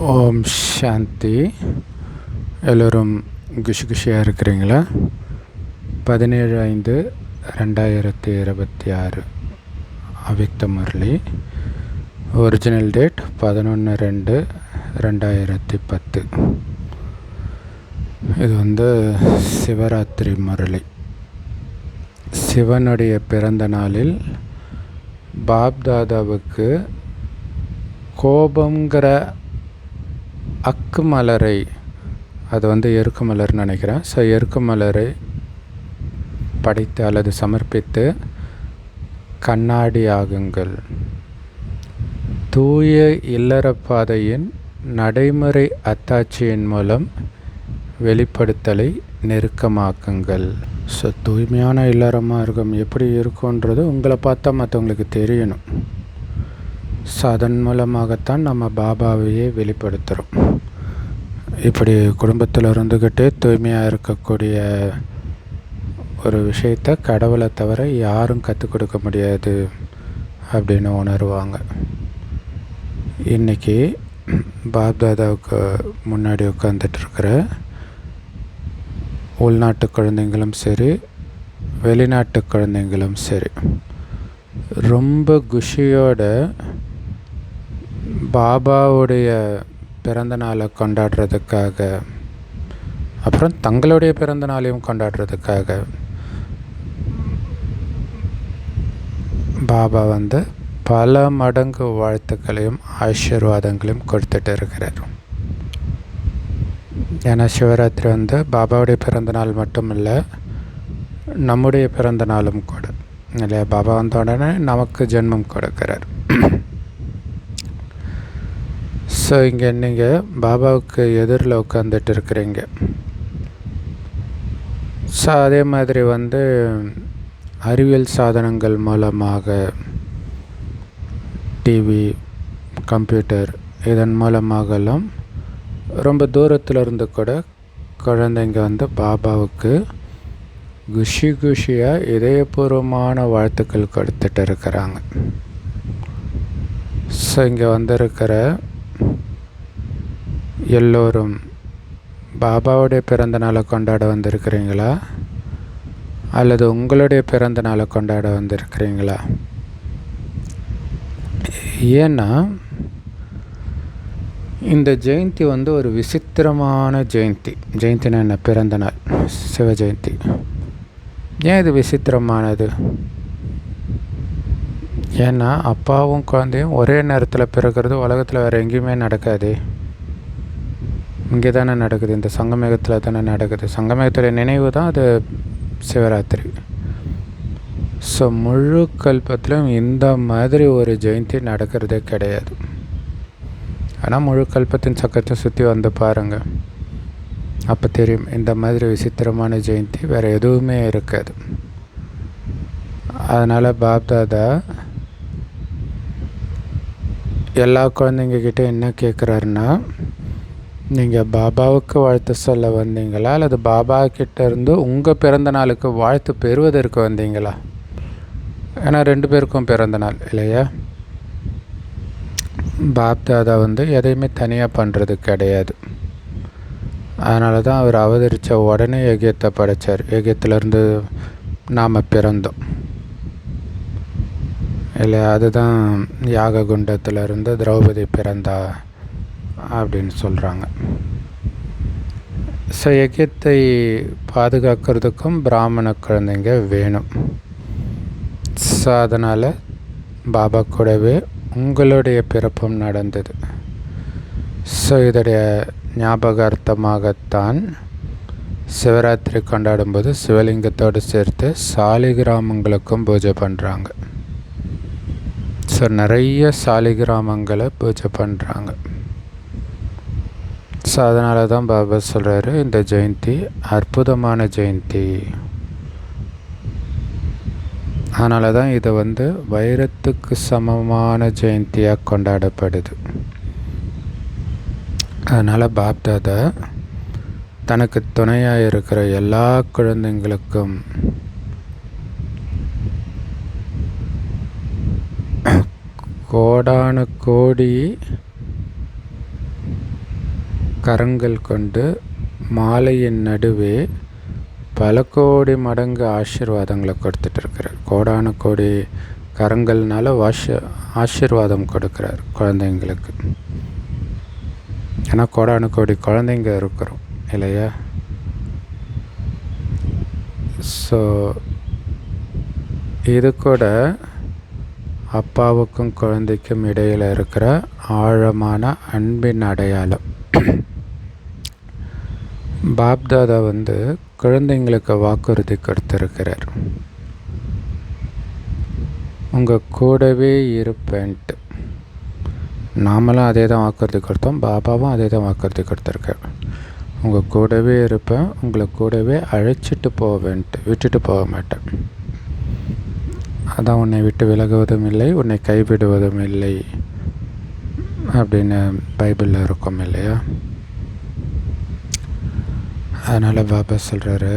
ஓம் சாந்தி. எல்லோரும் குஷியாக இருக்கிறீங்களா? 17/5/2026 அவ்யக்த முரளி. Original date 11/2/2010. இது சிவராத்திரி முரளி. சிவனுடைய பிறந்த நாளில் பாப்தாதாவுக்கு கோபங்கிற அக்கு மலரை, அது எருக்கு மலர்னு நினைக்கிறேன். எருக்கு மலரை படைத்து அல்லது சமர்ப்பித்து, கண்ணாடி ஆகுங்கள், தூய இல்லற பாதையின் நடைமுறை அத்தாட்சியின் மூலம் வெளிப்படுத்தலை நெருக்கமாக்குங்கள். தூய்மையான இல்லற மார்க்கம் எப்படி இருக்குன்றது உங்களை பார்த்தா மற்றவங்களுக்கு தெரியணும். அதன் மூலமாகத்தான் நம்ம பாபாவையே வெளிப்படுத்துகிறோம். இப்படி குடும்பத்தில் இருந்துக்கிட்டே தூய்மையாக இருக்கக்கூடிய ஒரு விஷயத்தை கடவுளை தவிர யாரும் கற்றுக் கொடுக்க முடியாது அப்படின்னு உணர்வாங்க. இன்றைக்கி பாப்தாதாவுக்கு முன்னாடி உட்காந்துட்ருக்கிற உள்நாட்டு குழந்தைங்களும் சரி, வெளிநாட்டு குழந்தைங்களும் சரி, ரொம்ப குஷியோட பாபாவுடைய பிறந்த நாளை கொண்டாடுறதுக்காக, அப்புறம் தங்களுடைய பிறந்த நாளையும் கொண்டாடுறதுக்காக பாபா பல மடங்கு வாழ்த்துக்களையும் ஆசீர்வாதங்களையும் கொடுத்துட்டு இருக்கிறார். ஏன்னா சிவராத்திரி பாபாவுடைய பிறந்த நாள் மட்டும் இல்லை, நம்முடைய பிறந்த நாளும் கூட இல்லையா? பாபா வந்த உடனே நமக்கு ஜென்மம் கொடுக்கிறார். இங்கே நீங்கள் பாபாவுக்கு எதிரில் உட்காந்துட்டு இருக்கிறீங்க. அதே மாதிரி அறிவியல் சாதனங்கள் மூலமாக, டிவி, கம்ப்யூட்டர், இதன் மூலமாகலாம் ரொம்ப தூரத்தில் இருந்து கூட குழந்தைங்க பாபாவுக்கு குஷியாக இதயபூர்வமான வாழ்த்துக்கள் கொடுத்துட்டு இருக்கிறாங்க. இங்கே வந்திருக்கிற எல்லோரும் பாபாவுடைய பிறந்த நாளை கொண்டாட வந்திருக்கிறீங்களா அல்லது உங்களுடைய பிறந்த நாளை கொண்டாட வந்திருக்கிறீங்களா? ஏன்னா இந்த ஜெயந்தி ஒரு விசித்திரமான ஜெயந்தி. ஜெயந்தினா என்ன? பிறந்த நாள், சிவ ஜெயந்தி. ஏன் இது விசித்திரமானது? ஏன்னா அப்பாவும் குழந்தையும் ஒரே நேரத்தில் பிறக்கிறது உலகத்தில் வேறு எங்கேயுமே நடக்காது. இங்கே தானே நடக்குது, இந்த சங்கமேகத்தில் தானே நடக்குது. சங்கமேகத்துடைய நினைவு தான் அது சிவராத்திரி. முழு கல்பத்திலும் இந்த மாதிரி ஒரு ஜெயந்தி நடக்கிறதே கிடையாது. ஆனால் முழு கல்பத்தின் சக்கரத்தை சுற்றி பாருங்கள், அப்போ தெரியும் இந்த மாதிரி விசித்திரமான ஜெயந்தி வேறு எதுவுமே இருக்காது. அதனால் பாப்தாதா எல்லா குழந்தைங்கக்கிட்ட என்ன கேட்குறாருன்னா, நீங்கள் பாபாவுக்கு வாழ்த்து சொல்ல வந்தீங்களா அல்லது பாபா கிட்ட இருந்து உங்கள் பிறந்த நாளுக்கு வாழ்த்து பெறுவதற்கு வந்தீங்களா? ஏன்னா 2 பேருக்கும் பிறந்த நாள் இல்லையா? பாப்தாதா எதையுமே தனியாக பண்ணுறது கிடையாது. அதனால தான் அவர் அவதரித்த உடனே யஜ்யத்தை படைத்தார். யஜ்யத்திலேருந்து நாம் பிறந்தோம் இல்லையா? அதுதான் யாக குண்டத்திலிருந்து திரௌபதி பிறந்தா அப்படின்னு சொல்கிறாங்க. யஜ்யத்தை பாதுகாக்கிறதுக்கும் பிராமண குழந்தைங்க வேணும். அதனால் பாபா கூடவே உங்களுடைய பிறப்பும் நடந்தது. இதோடைய ஞாபகார்த்தமாகத்தான் சிவராத்திரி கொண்டாடும்போது சிவலிங்கத்தோடு சேர்த்து சாலிகிராமங்களுக்கும் பூஜை பண்ணுறாங்க. நிறைய சாலிகிராமங்களை பூஜை பண்ணுறாங்க. அதனால தான் பாபா சொல்கிறாரு, இந்த ஜெயந்தி அற்புதமான ஜெயந்தி. அதனால தான் இதை வைரத்துக்கு சமமான ஜெயந்தியாக கொண்டாடப்படுது. அதனால் பாப்தாதா தனக்கு துணையாக இருக்கிற எல்லா குழந்தைங்களுக்கும் கோடான கோடி கரங்கள் கொண்டு மாலையின் நடுவே பல கோடி மடங்கு ஆசீர்வாதங்களை கொடுத்துட்ருக்கிறார். கோடான கோடி கரங்கள்னால ஆசீர்வாதம் கொடுக்குறார் குழந்தைங்களுக்கு. ஏன்னா கோடான கோடி குழந்தைங்க இருக்கிறோம் இல்லையா? ஸோ இது கூட அப்பாவுக்கும் குழந்தைக்கும் இடையில் இருக்கிற ஆழமான அன்பின் அடையாளம். பாப்தாதா குழந்தைங்களுக்கு வாக்குறுதி கொடுத்துருக்கிறார், உங்கள் கூடவே இருப்பேன்ட்டு. நாமளும் அதே தான் வாக்குறுதி கொடுத்தோம், பாபாவும் அதே தான் வாக்குறுதி கொடுத்துருக்கார். உங்கள் கூடவே இருப்பேன், உங்களை கூடவே அழைச்சிட்டு போவேன்ட்டு, விட்டுட்டு போக மாட்டேன். அதான் உன்னை விட்டு விலகுவதும் இல்லை, உன்னை கைவிடுவதும் இல்லை அப்படின்னு பைபிளில் இருக்கும் இல்லையா? அதனால் பாபா சொல்கிறாரு,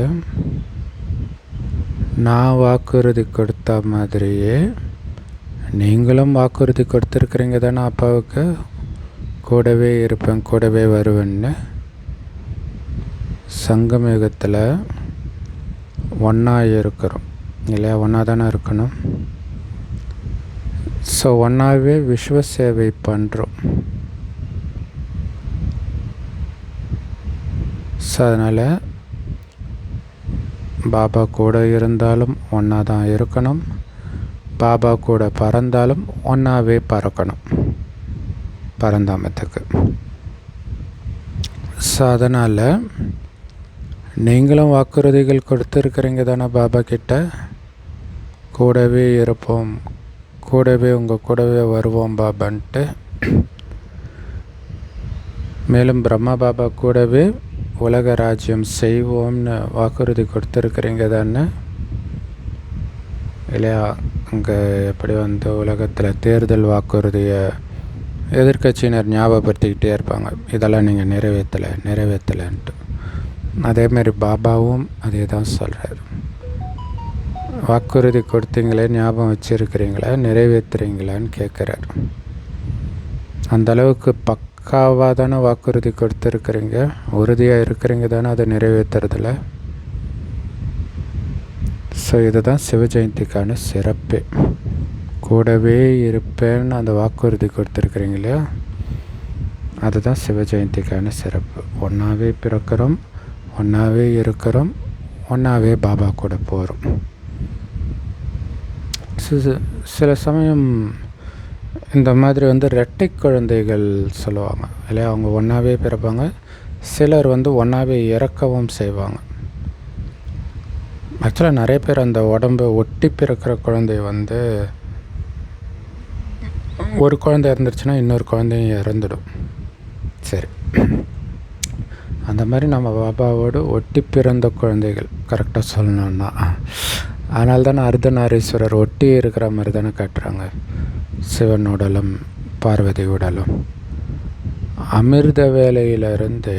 நான் வாக்குறுதி கொடுத்த மாதிரியே நீங்களும் வாக்குறுதி கொடுத்துருக்குறீங்க தானே அப்பாவுக்கு, கூடவே இருப்பேன், கூடவே வருவேன்னு. சங்கம் யுகத்தில் ஒன்றா இருக்கிறோம் இல்லையா? ஒன்றா தானே இருக்கணும். ஸோ ஒன்றாவே விஸ்வ சேவை பண்ணுறோம். ஸோ அதனால் பாபா கூட இருந்தாலும் ஒன்றா தான் இருக்கணும், பாபா கூட பறந்தாலும் ஒன்றாவே பறக்கணும் பரந்தாமத்துக்கு. ஸோ அதனால் நீங்களும் வாக்குறுதிகள் கொடுத்துருக்குறீங்க தானே பாபா கிட்ட, கூடவே இருப்போம், கூடவே உங்கள் கூடவே வருவோம் பாபான்ட்டு. மேலும் பிரம்மா பாபா கூடவே உலக ராஜ்யம் செய்வோம்னு வாக்குறுதி கொடுத்துருக்குறீங்க தானே இல்லையா? அங்கே எப்படி உலகத்தில் தேர்தல் வாக்குறுதியை எதிர்கட்சியினர் ஞாபகப்படுத்திக்கிட்டே இருப்பாங்க, இதெல்லாம் நீங்கள் நிறைவேற்றலைன்ட்டு. அதேமாரி பாபாவும் அதே தான் சொல்கிறார், வாக்குறுதி கொடுத்தீங்களே ஞாபகம் வச்சுருக்கிறீங்களா, நிறைவேற்றுறீங்களான்னு கேட்குறார். அந்தளவுக்கு பக்காவாக தானே வாக்குறுதி கொடுத்துருக்குறீங்க, உறுதியாக இருக்கிறீங்க தானே அதை நிறைவேற்றுறதில்ல. ஸோ இதுதான் சிவஜெயந்திக்கான சிறப்பே. கூடவே இருப்பேன்னு அந்த வாக்குறுதி கொடுத்துருக்குறீங்க இல்லையா, அதுதான் சிவஜெயந்திக்கான சிறப்பு. ஒன்றாவே பிறக்கிறோம், ஒன்றாவே இருக்கிறோம், ஒன்றாவே பாபா கூட போகிறோம். சில சமயம் இந்த மாதிரி ரெட்டை குழந்தைகள் சொல்லுவாங்க இல்லையா, அவங்க ஒன்றாவே பிறப்பாங்க. சிலர் ஒன்றாவே இறக்கவும் செய்வாங்க. ஆக்சுவலாக நிறைய பேர் அந்த உடம்பு ஒட்டி பிறக்கிற குழந்தை ஒரு குழந்தை இறந்துருச்சுன்னா இன்னொரு குழந்தையும் இறந்துடும். சரி, அந்த மாதிரி நம்ம பாபாவோடு ஒட்டி பிறந்த குழந்தைகள் கரெக்டாக சொல்லணுன்னா. அதனால தானே அர்த்தநாரீஸ்வரர் ஒட்டி இருக்கிற மாதிரி தானே காட்டுறாங்க, சிவன் உடலும் பார்வதி உடலும். அமிர்த வேலையிலிருந்து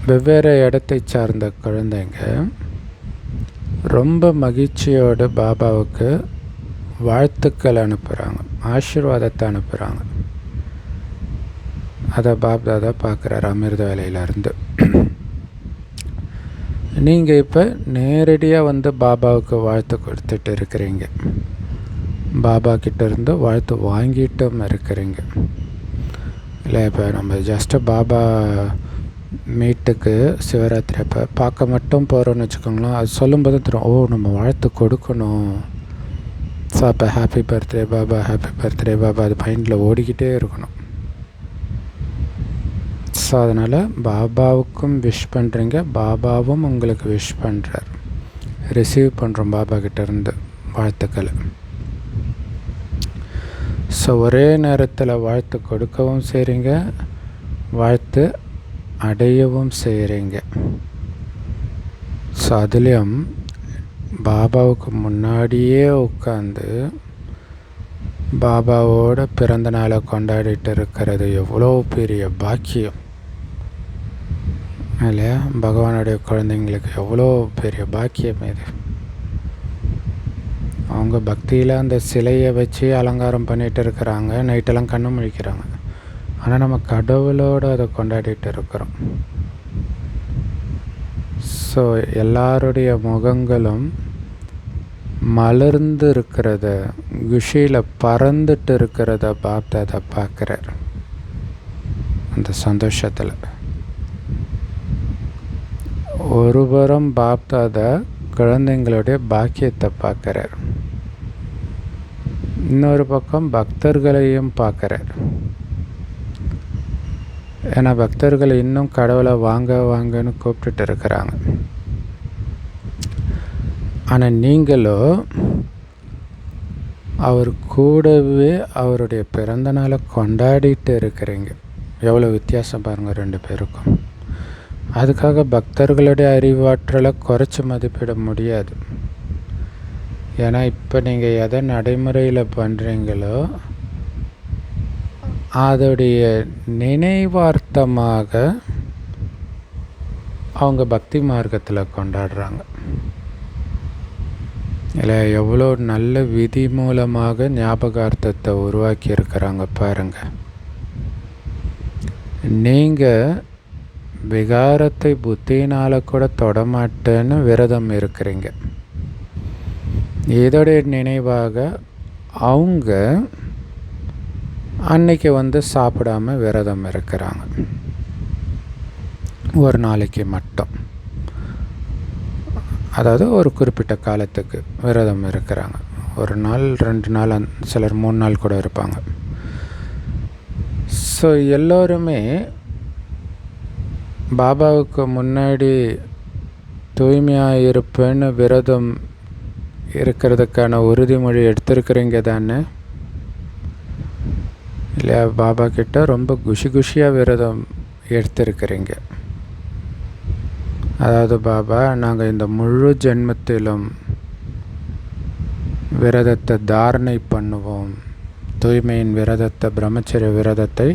வெவ்வேறு இடத்தை சார்ந்த குழந்தைங்க ரொம்ப மகிழ்ச்சியோடு பாபாவுக்கு வாழ்த்துக்கள் அனுப்புகிறாங்க, ஆசீர்வாதத்தை அனுப்புகிறாங்க. அதை பாப்தாதா பார்க்குறாரு அமிர்த வேலையிலேருந்து. நீங்கள் இப்போ நேரடியாக பாபாவுக்கு வாழ்த்து கொடுத்துட்டு இருக்கிறீங்க, பாபா கிட்டேருந்து வாழ்த்து வாங்கிட்டும் இருக்கிறீங்க இல்லை? இப்போ நம்ம ஜஸ்ட்டு பாபா மீட்டுக்கு சிவராத்திரி அப்போ பார்க்க மட்டும் போகிறோன்னு வச்சுக்கோங்களேன். அது சொல்லும்போது தெரியும், ஓ நம்ம வாழ்த்து கொடுக்கணும். ஸோ அப்போ happy birthday Baba, happy birthday Baba அது மைண்டில் ஓடிக்கிட்டே இருக்கணும். ஸோ அதனால் பாபாவுக்கும் விஷ் பண்ணுறீங்க, பாபாவும் உங்களுக்கு விஷ் பண்ணுறார், ரிசீவ் பண்ணுறோம் பாபா கிட்டேருந்து வாழ்த்துக்களை. ஸோ ஒரே நேரத்தில் வாழ்த்து கொடுக்கவும் செய்கிறீங்க, வாழ்த்து அடையவும் செய்கிறீங்க. ஸோ அதுலேயும் பாபாவுக்கு முன்னாடியே உட்காந்து பாபாவோட பிறந்த நாளை கொண்டாடிட்டு இருக்கிறது எவ்வளோ பெரிய பாக்கியம் இல்லையா? பகவானுடைய குழந்தைங்களுக்கு எவ்வளோ பெரிய பாக்கியம் இது. அவங்க பக்தியில் அந்த சிலையை வச்சு அலங்காரம் பண்ணிகிட்டு இருக்கிறாங்க, நைட்டெல்லாம் கண்ணு முழிக்கிறாங்க. ஆனால் நம்ம கடவுளோடு அதை கொண்டாடிட்டு இருக்கிறோம். ஸோ எல்லாருடைய முகங்களும் மலர்ந்து இருக்கிறத, குஷியில் பறந்துட்டு இருக்கிறத பாப்தாதா பார்க்குறார். அந்த சந்தோஷத்தில் ஒருபுறம் பாப்தாதா குழந்தைங்களுடைய பாக்கியத்தை பார்க்குறார், இன்னொரு பக்கம் பக்தர்களையும் பார்க்குறார். ஏன்னா பக்தர்கள் இன்னும் கடவுளை வாங்க வாங்கன்னு கூப்பிட்டுட்டு இருக்கிறாங்க. ஆனால் நீங்களோ அவர் கூடவே அவருடைய பிறந்த நாளை கொண்டாடிட்டு இருக்கிறீங்க. எவ்வளோ வித்தியாசம் பாருங்கள் ரெண்டு பேருக்கும். அதுக்காக பக்தர்களுடைய அறிவாற்றலை குறைச்சி மதிப்பிட முடியாது. ஏன்னா இப்போ நீங்கள் எதை நடைமுறையில் பண்ணுறீங்களோ அதோடைய நினைவார்த்தமாக அவங்க பக்தி மார்க்கத்தில் கொண்டாடுறாங்க. இல்லை எவ்வளோ நல்ல விதி மூலமாக ஞாபகார்த்தத்தை உருவாக்கி இருக்கிறாங்க பாருங்கள். நீங்கள் விகாரத்தை புத்தியினால் கூட தொடமாட்டேன்னு விரதம் இருக்கிறீங்க. இதோடைய நினைவாக அவங்க அன்னைக்கு சாப்பிடாம விரதம் இருக்கிறாங்க, ஒரு நாளைக்கு மட்டும். அதாவது ஒரு குறிப்பிட்ட காலத்துக்கு விரதம் இருக்கிறாங்க. ஒரு நாள், 2 நாள், சிலர் 3 நாள் கூட இருப்பாங்க. ஸோ எல்லோருமே பாபாவுக்கு முன்னாடி தூய்மையாக இருப்பேன்னு விரதம் இருக்கிறதுக்கான உறுதிமொழி எடுத்திருக்கிறீங்க தானே? இல்லையா? பாபா கிட்ட ரொம்ப குஷியாக விரதம் எடுத்திருக்கிறீங்க. அதாவது பாபா, நாங்கள் இந்த முழு ஜென்மத்திலும் விரதத்தை தாரணை பண்ணுவோம், தூய்மையின் விரதத்தை, பிரம்மச்சரிய விரதத்தை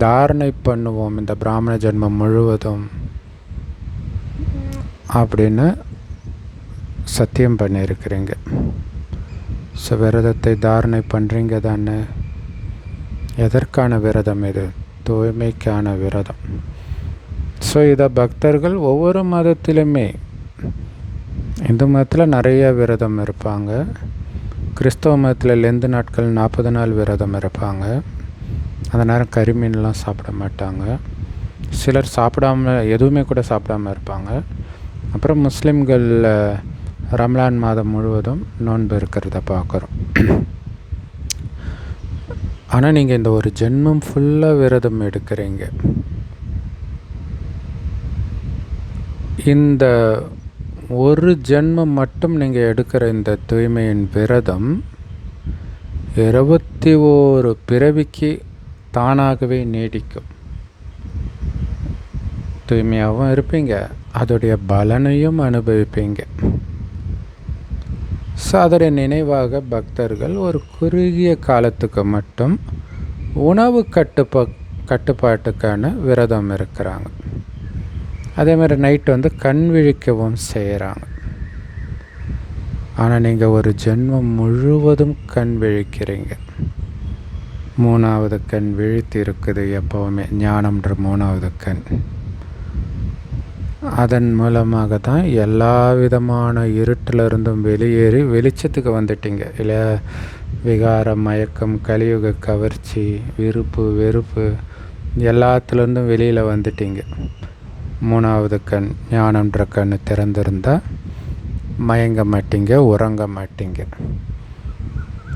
தாரணை பண்ணுவோம் இந்த பிராமண ஜென்மம் முழுவதும் அப்படின்னு சத்தியம் பண்ணியிருக்கிறீங்க. ஸோ விரதத்தை தாரணை பண்ணுறீங்க தானே? எதற்கான விரதம் இது? தூய்மைக்கான விரதம். ஸோ இதை பக்தர்கள் ஒவ்வொரு மதத்திலுமே, இந்து மதத்தில் நிறைய விரதம் இருப்பாங்க, கிறிஸ்தவ மதத்தில் லெந்து நாட்கள் 40 நாள் விரதம் இருப்பாங்க. அந்த நேரம் கறிமீன்லாம் சாப்பிட மாட்டாங்க. சிலர் எதுவுமே கூட சாப்பிடாமல் இருப்பாங்க. அப்புறம் முஸ்லீம்கள் ரம்லான் மாதம் முழுவதும் நோன்பு இருக்கிறத பார்க்குறோம். ஆனால் நீங்கள் இந்த ஒரு ஜென்மம் ஃபுல்லாக விரதம் எடுக்கிறீங்க. இந்த ஒரு ஜென்மம் மட்டும் நீங்கள் எடுக்கிற இந்த தூய்மையின் விரதம் 21 பிறவிக்கு தானாகவே நீடிக்கும். தூய்மையாகவும் இருப்பீங்க, அதோடைய பலனையும் அனுபவிப்பீங்க. ஸோ அதோடைய நினைவாக பக்தர்கள் ஒரு குறுகிய காலத்துக்கு மட்டும் உணவு கட்டுப்பாட்டுக்கான விரதம் இருக்கிறாங்க. அதே மாதிரி நைட்டு கண் விழிக்கவும் செய்கிறாங்க. ஆனால் நீங்கள் ஒரு ஜென்மம் முழுவதும் கண் விழிக்கிறீங்க. 3வது கண் விழித்து இருக்குது எப்போவுமே, ஞானம்ன்ற 3வது கண். அதன் மூலமாக தான் எல்லா விதமான இருட்டிலிருந்தும் வெளியேறி வெளிச்சத்துக்கு வந்துட்டீங்க இல்லை? விகாரம், மயக்கம், கலியுக கவர்ச்சி, விருப்பு, வெறுப்பு எல்லாத்துலேருந்தும் வெளியில் வந்துட்டீங்க. 3வது கண், ஞானம்ன்ற கண் திறந்திருந்தால் மயங்க மாட்டீங்க, உறங்க மாட்டீங்க.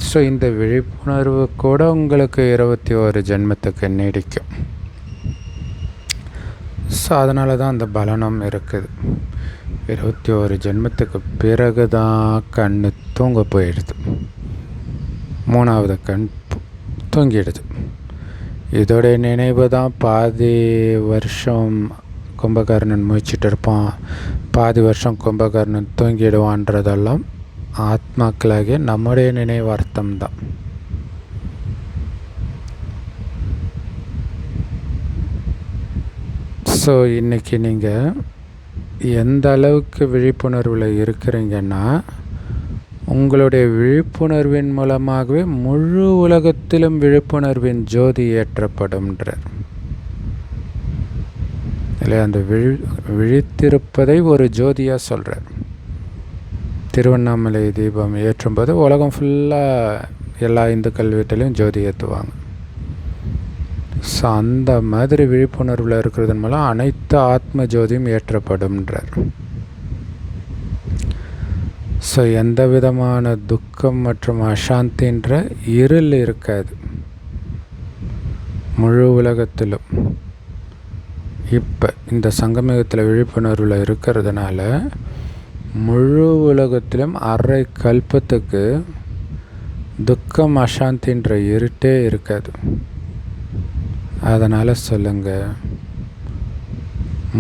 ஸோ இந்த விழிப்புணர்வு கூட உங்களுக்கு 21 ஜென்மத்துக்கு நீடிக்கும். ஸோ அதனால தான் அந்த பலனம் இருக்குது. 21 ஜென்மத்துக்கு பிறகு தான் கண் தூங்க போயிடுது, 3வது கண் தூங்கிடுது. இதோடைய நினைவு தான் பாதி வருஷம் கும்பகர்ணன் முயற்சிட்டு இருப்பான், பாதி வருஷம் கும்பகர்ணன் தூங்கிடுவான்றதெல்லாம் ஆத்மாக்களாகிய நம்முடைய நினைவார்த்தம் தான். ஸோ இன்றைக்கி நீங்கள் எந்த அளவுக்கு விழிப்புணர்வில் இருக்கிறீங்கன்னா உங்களுடைய விழிப்புணர்வின் மூலமாகவே முழு உலகத்திலும் விழிப்புணர்வின் ஜோதி ஏற்றப்படும்ன்றார். இல்லை, அந்த விழித்திருப்பதை ஒரு ஜோதியாக சொல்கிறார். திருவண்ணாமலை தீபம் ஏற்றும்போது உலகம் ஃபுல்லாக எல்லா இந்துக்கள் வீட்டிலையும் ஜோதி ஏற்றுவாங்க. ஸோ அந்த மாதிரி விழிப்புணர்வில் இருக்கிறதன் மூலம் அனைத்து ஆத்ம ஜோதியும் ஏற்றப்படும்ன்றார். ஸோ எந்த விதமான துக்கம் மற்றும் அசாந்தின்ற இருள் இருக்காது முழு உலகத்திலும். இப்போ இந்த சங்கமயுகத்தில் விழிப்புணர்வில் இருக்கிறதுனால முழு உலகத்திலும் அரை கல்பத்துக்கு துக்கம் அசாந்தின்ற இருட்டே இருக்காது. அதனால் சொல்லுங்கள்,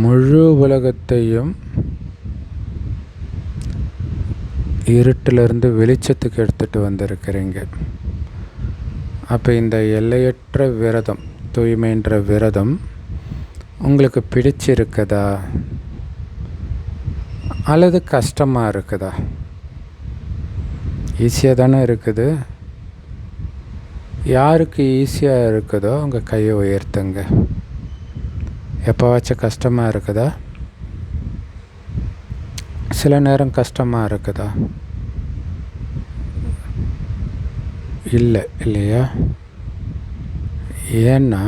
முழு உலகத்தையும் இருட்டிலிருந்து வெளிச்சத்துக்கு எடுத்துகிட்டு வந்திருக்கிறீங்க. அப்போ இந்த எல்லையற்ற விரதம், தூய்மைன்ற விரதம் உங்களுக்கு பிடிச்சிருக்குதா அல்லது கஷ்டமாக இருக்குதா? ஈஸியாக தானே இருக்குது. யாருக்கு ஈஸியாக இருக்குதோ உங்கள் கையை உயர்த்துங்க. எப்போவாச்சும் கஷ்டமாக இருக்குதா? சில நேரம் கஷ்டமாக இருக்குதா? இல்லையா? ஏன்னா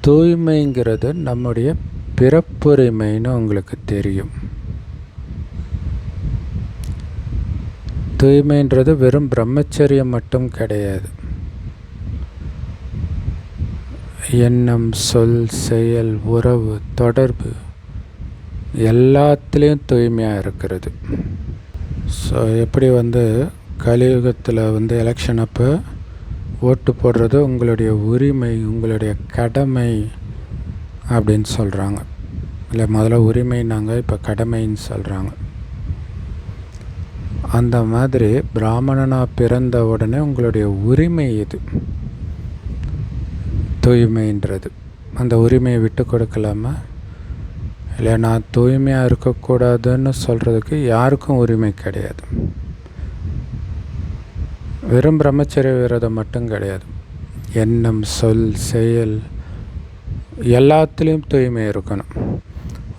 தூய்மைங்கிறது நம்முடைய பிறப்புரிமைன்னு உங்களுக்கு தெரியும். தூய்மைன்றது வெறும் பிரம்மச்சரியம் மட்டும் கிடையாது. எண்ணம், சொல், செயல், உறவு, தொடர்பு எல்லாத்துலேயும் தூய்மையாக இருக்கிறது. ஸோ எப்படி கலியுகத்தில் எலெக்ஷன் அப்போ ஓட்டு போடுறது உங்களுடைய உரிமை, உங்களுடைய கடமை அப்படின்னு சொல்கிறாங்க. இல்லை, முதல்ல உரிமைனாங்க, இப்போ கடமைன்னு சொல்கிறாங்க. அந்த மாதிரி பிராமணனாக பிறந்த உடனே உங்களுடைய உரிமை இது தூய்மைன்றது. அந்த உரிமையை விட்டு கொடுக்கலாமா? இல்லை, நான் தூய்மையாக இருக்கக்கூடாதுன்னு சொல்கிறதுக்கு யாருக்கும் உரிமை கிடையாது. வெறும் பிரம்மச்சரிய விரதம் மட்டும் கிடையாது. எண்ணம், சொல், செயல் எல்லாத்துலேயும் தூய்மை இருக்கணும்.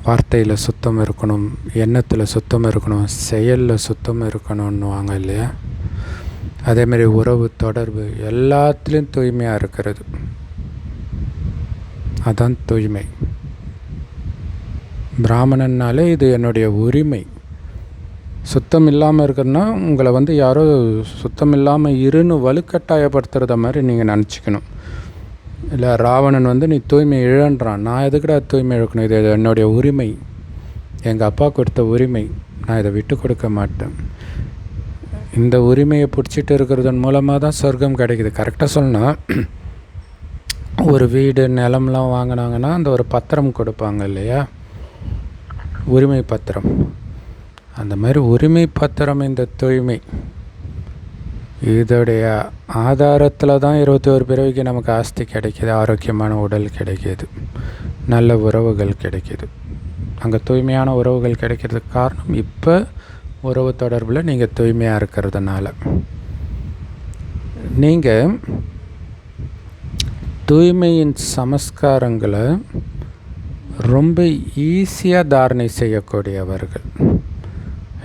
வார்த்தையில் சுத்தம் இருக்கணும், எண்ணத்தில் சுத்தம் இருக்கணும், செயலில் சுத்தம் இருக்கணும்னுவாங்க இல்லையா? அதேமாரி உறவு, தொடர்பு எல்லாத்துலேயும் தூய்மையாக இருக்கிறது. அதான் தூய்மை. பிராமணன்னாலே இது என்னுடைய உரிமை. சுத்தம் இல்லாமல் இருக்கிறதுனா உங்களை யாரோ சுத்தம் இல்லாமல் இருன்னு வலுக்கட்டாயப்படுத்துகிறத மாதிரி நீங்கள் நினச்சிக்கணும். இல்லை, ராவணன் நீ தூய்மை இழன்றான், நான் எதுக்குடா தூய்மை இழக்கணும், இது என்னுடைய உரிமை, எங்கள் அப்பா கொடுத்த உரிமை, நான் இதை விட்டு கொடுக்க மாட்டேன். இந்த உரிமையை பிடிச்சிட்டு இருக்கிறதன் மூலமாக தான் சொர்க்கம் கிடைக்குது. கரெக்டாக சொன்னால், ஒரு வீடு நிலம்லாம் வாங்கினாங்கன்னா அந்த ஒரு பத்திரம் கொடுப்பாங்க இல்லையா, உரிமை பத்திரம். அந்த மாதிரி உரிமை பத்திரம் இந்த தூய்மை. இதோடைய ஆதாரத்தில் தான் 21 பிறவிக்கு நமக்கு ஆஸ்தி கிடைக்கிது, ஆரோக்கியமான உடல் கிடைக்கிது, நல்ல உறவுகள் கிடைக்கிது. அங்கே தூய்மையான உறவுகள் கிடைக்கிறதுக்கு காரணம் இப்போ உறவு தொடர்பில் நீங்கள் தூய்மையாக இருக்கிறதுனால. நீங்கள் தூய்மையின் சமஸ்காரங்களை ரொம்ப ஈஸியாக தாரணை செய்யக்கூடியவர்கள்.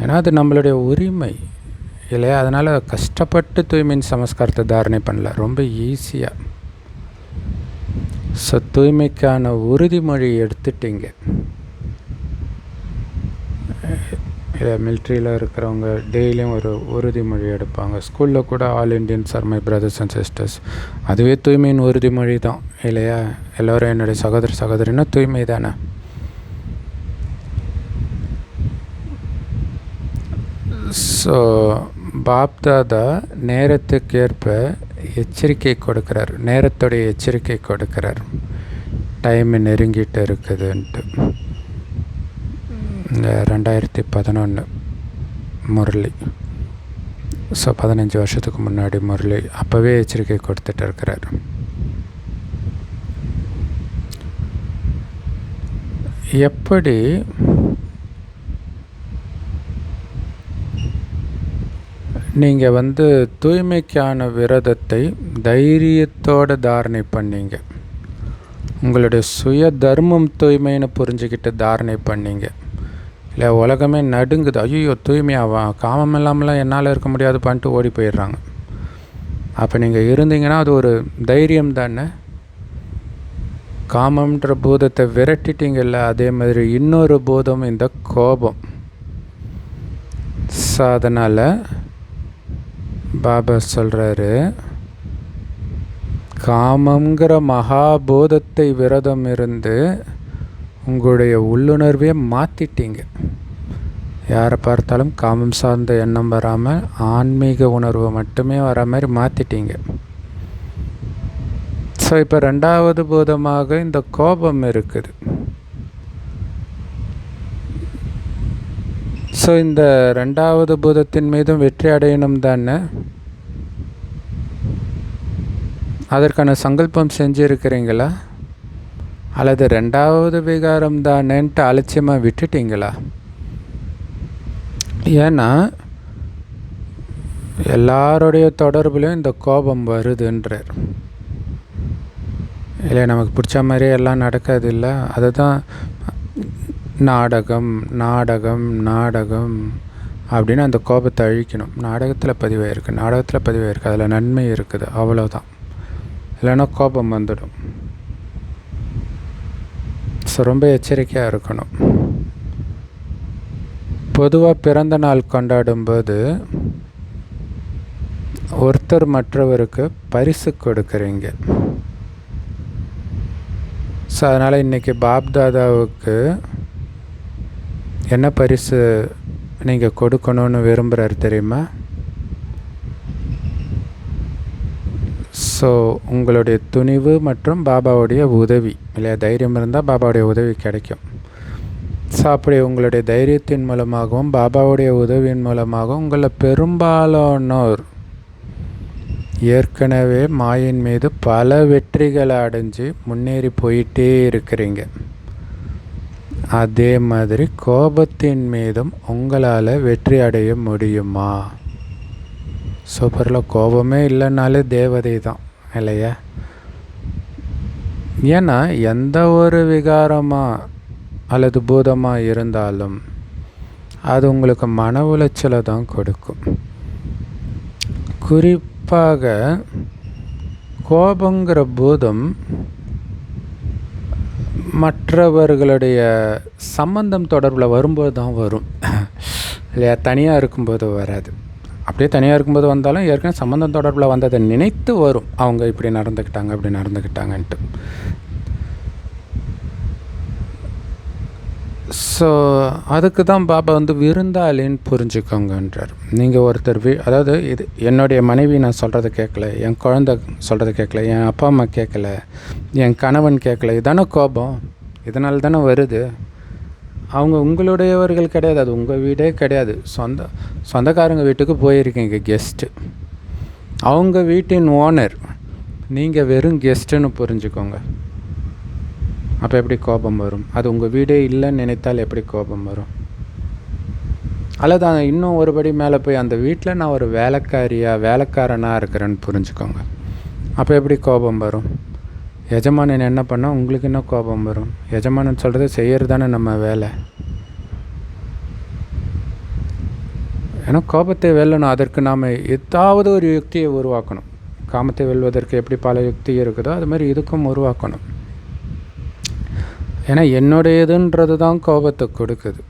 ஏன்னா அது நம்மளுடைய உரிமை இல்லையா? அதனால் கஷ்டப்பட்டு தூய்மையின் சமஸ்காரத்தை தாரணை பண்ணல, ரொம்ப ஈஸியாக. ஸோ தூய்மைக்கான உறுதிமொழி எடுத்துட்டிங்க. மிலிட்ரியில் இருக்கிறவங்க டெய்லியும் ஒரு உறுதிமொழி எடுப்பாங்க. ஸ்கூலில் கூட all Indians are my brothers and sisters, அதுவே தூய்மையின் உறுதிமொழி தான் இல்லையா? எல்லோரும் என்னுடைய சகோதர சகோதரின்னா தூய்மை தானே. ஸோ பாப்தாதா நேரத்துக்கேற்ப எச்சரிக்கை கொடுக்குறார், நேரத்துடைய எச்சரிக்கை கொடுக்குறார், டைம் நெருங்கிட்டு இருக்குதுன்ட்டு. இந்த 2011 முரளி, ஸோ 15 வருஷத்துக்கு முன்னாடி முரளி அப்போவே எச்சரிக்கை கொடுத்துட்டு இருக்கிறார். எப்படி நீங்கள் தூய்மைக்கான விரதத்தை தைரியத்தோடு தாரணை பண்ணீங்க. உங்களுடைய சுய தர்மம் தூய்மைன்னு புரிஞ்சுக்கிட்டு தாரணை பண்ணீங்க. இல்லை உலகமே நடுங்குது, ஐயோ தூய்மையாவா, காமம் இல்லாமலாம் என்னால் இருக்க முடியாது பண்ணிட்டு ஓடி போயிடுறாங்க. அப்போ நீங்கள் இருந்தீங்கன்னா அது ஒரு தைரியம் தானே. காமம்ன்ற பூதத்தை விரட்டிட்டீங்கல்ல, அதே மாதிரி இன்னொரு பூதம் இந்த கோபம். ஸோ அதனால் பாபா சொல்கிறாரு, காமங்கிற மகாபூதத்தை விரதம் இருந்து உங்களுடைய உள்ளுணர்வே மாற்றிட்டீங்க. யாரை பார்த்தாலும் காமம் சார்ந்த எண்ணம் வராமல் ஆன்மீக உணர்வு மட்டுமே வர மாதிரி மாற்றிட்டீங்க. ஸோ இப்போ 2வது பூதமாக இந்த கோபம் இருக்குது. ஸோ இந்த 2வது பூதத்தின் மீதும் வெற்றி அடையணும் தானே. அதற்கான சங்கல்பம் செஞ்சுருக்கிறீங்களா, அல்லது 2வது விகாரம் தானேன்ட்டு அலட்சியமாக விட்டுட்டீங்களா? ஏன்னா எல்லாருடைய தொடர்புலையும் இந்த கோபம் வருதுன்றார். இல்லை நமக்கு பிடிச்ச மாதிரியே எல்லாம் நடக்காது இல்லை. அதுதான் நாடகம் நாடகம் நாடகம் அப்படின்னு அந்த கோபத்தை அழிக்கணும். நாடகத்தில் பதிவாயிருக்கு, அதில் நன்மை இருக்குது, அவ்வளோதான். இல்லைன்னா கோபம் வந்துடும். ஸோ ரொம்ப எச்சரிக்கையாக இருக்கணும். பொதுவாக பிறந்த நாள் கொண்டாடும்போது ஒருத்தர் மற்றவருக்கு பரிசு கொடுக்குறீங்க. ஸோ அதனால் இன்றைக்கி பாப்தாதாவுக்கு என்ன பரிசு நீங்கள் கொடுக்கணும்னு விரும்புகிறாரு தெரியுமா? ஸோ உங்களுடைய துணிவு மற்றும் பாபாவுடைய உதவி, இல்லையா? தைரியம் இருந்தால் பாபாவுடைய உதவி கிடைக்கும். ஸோ அப்படி உங்களுடைய தைரியத்தின் மூலமாகவும் பாபாவுடைய உதவியின் மூலமாகவும் உங்களில் பெரும்பாலானோர் ஏற்கனவே மாயின் மீது பல வெற்றிகளை அடைஞ்சு முன்னேறி போயிட்டே இருக்கிறீங்க. அதே மாதிரி கோபத்தின் மீதும் உங்களால் வெற்றி அடைய முடியுமா? சூப்பரில் கோபமே இல்லைனாலே தேவதை தான், இல்லையா? ஏன்னா எந்த ஒரு விகாரமாக அல்லது பூதமாக இருந்தாலும் அது உங்களுக்கு மன உளைச்சலை தான் கொடுக்கும். குறிப்பாக கோபங்கிற பூதம் மற்றவர்களுடைய சம்பந்தம் தொடர்பில் வரும்போது தான் வரும், இல்லையா? தனியாக இருக்கும்போது வராது. அப்படியே தனியாக இருக்கும்போது வந்தாலும் ஏற்கனவே சம்பந்தம் தொடர்பில் வந்ததை நினைத்து வரும், அவங்க இப்படி நடந்துக்கிட்டாங்க அப்படி நடந்துக்கிட்டாங்கன்ட்டு. ஸோ அதுக்கு தான் பாபா விருந்தாளின்னு புரிஞ்சுக்கோங்கன்றார். நீங்கள் ஒருத்தர் அதாவது இது என்னுடைய மனைவி நான் சொல்கிறத கேட்கல, என் குழந்தை சொல்கிறத கேட்கல, என் அப்பா அம்மா கேட்கல, என் கணவன் கேட்கல, இதானே கோபம். இதனால தானே வருது. அவங்க உங்களுடையவர்கள் கிடையாது, அது உங்கள் வீடே கிடையாது. சொந்தக்காரங்க வீட்டுக்கு போயிருக்கீங்க, கெஸ்ட்டு. அவங்க வீட்டின் ஓனர், நீங்கள் வெறும் கெஸ்ட்டுன்னு புரிஞ்சுக்கோங்க. அப்போ எப்படி கோபம் வரும்? அது உங்கள் வீடே இல்லைன்னு நினைத்தால் எப்படி கோபம் வரும்? அல்லது இன்னும் ஒருபடி மேலே போய் அந்த வீட்டில் நான் ஒரு வேலைக்காரனாக இருக்கிறேன்னு புரிஞ்சுக்கோங்க. அப்போ எப்படி கோபம் வரும்? எஜமானன் என்ன பண்ணால் உங்களுக்கு என்ன கோபம் வரும்? எஜமானன் சொல்கிறத செய்கிறது தானே நம்ம வேலை. ஏன்னா கோபத்தை வெல்லணும், அதற்கு நாம் ஏதாவது ஒரு யுக்தியை உருவாக்கணும். காமத்தை வெல்வதற்கு எப்படி பல யுக்தி இருக்குதோ அது மாதிரி இதுக்கும் உருவாக்கணும். ஏன்னா என்னுடையதுன்றது தான் கோபத்தை கொடுக்குது.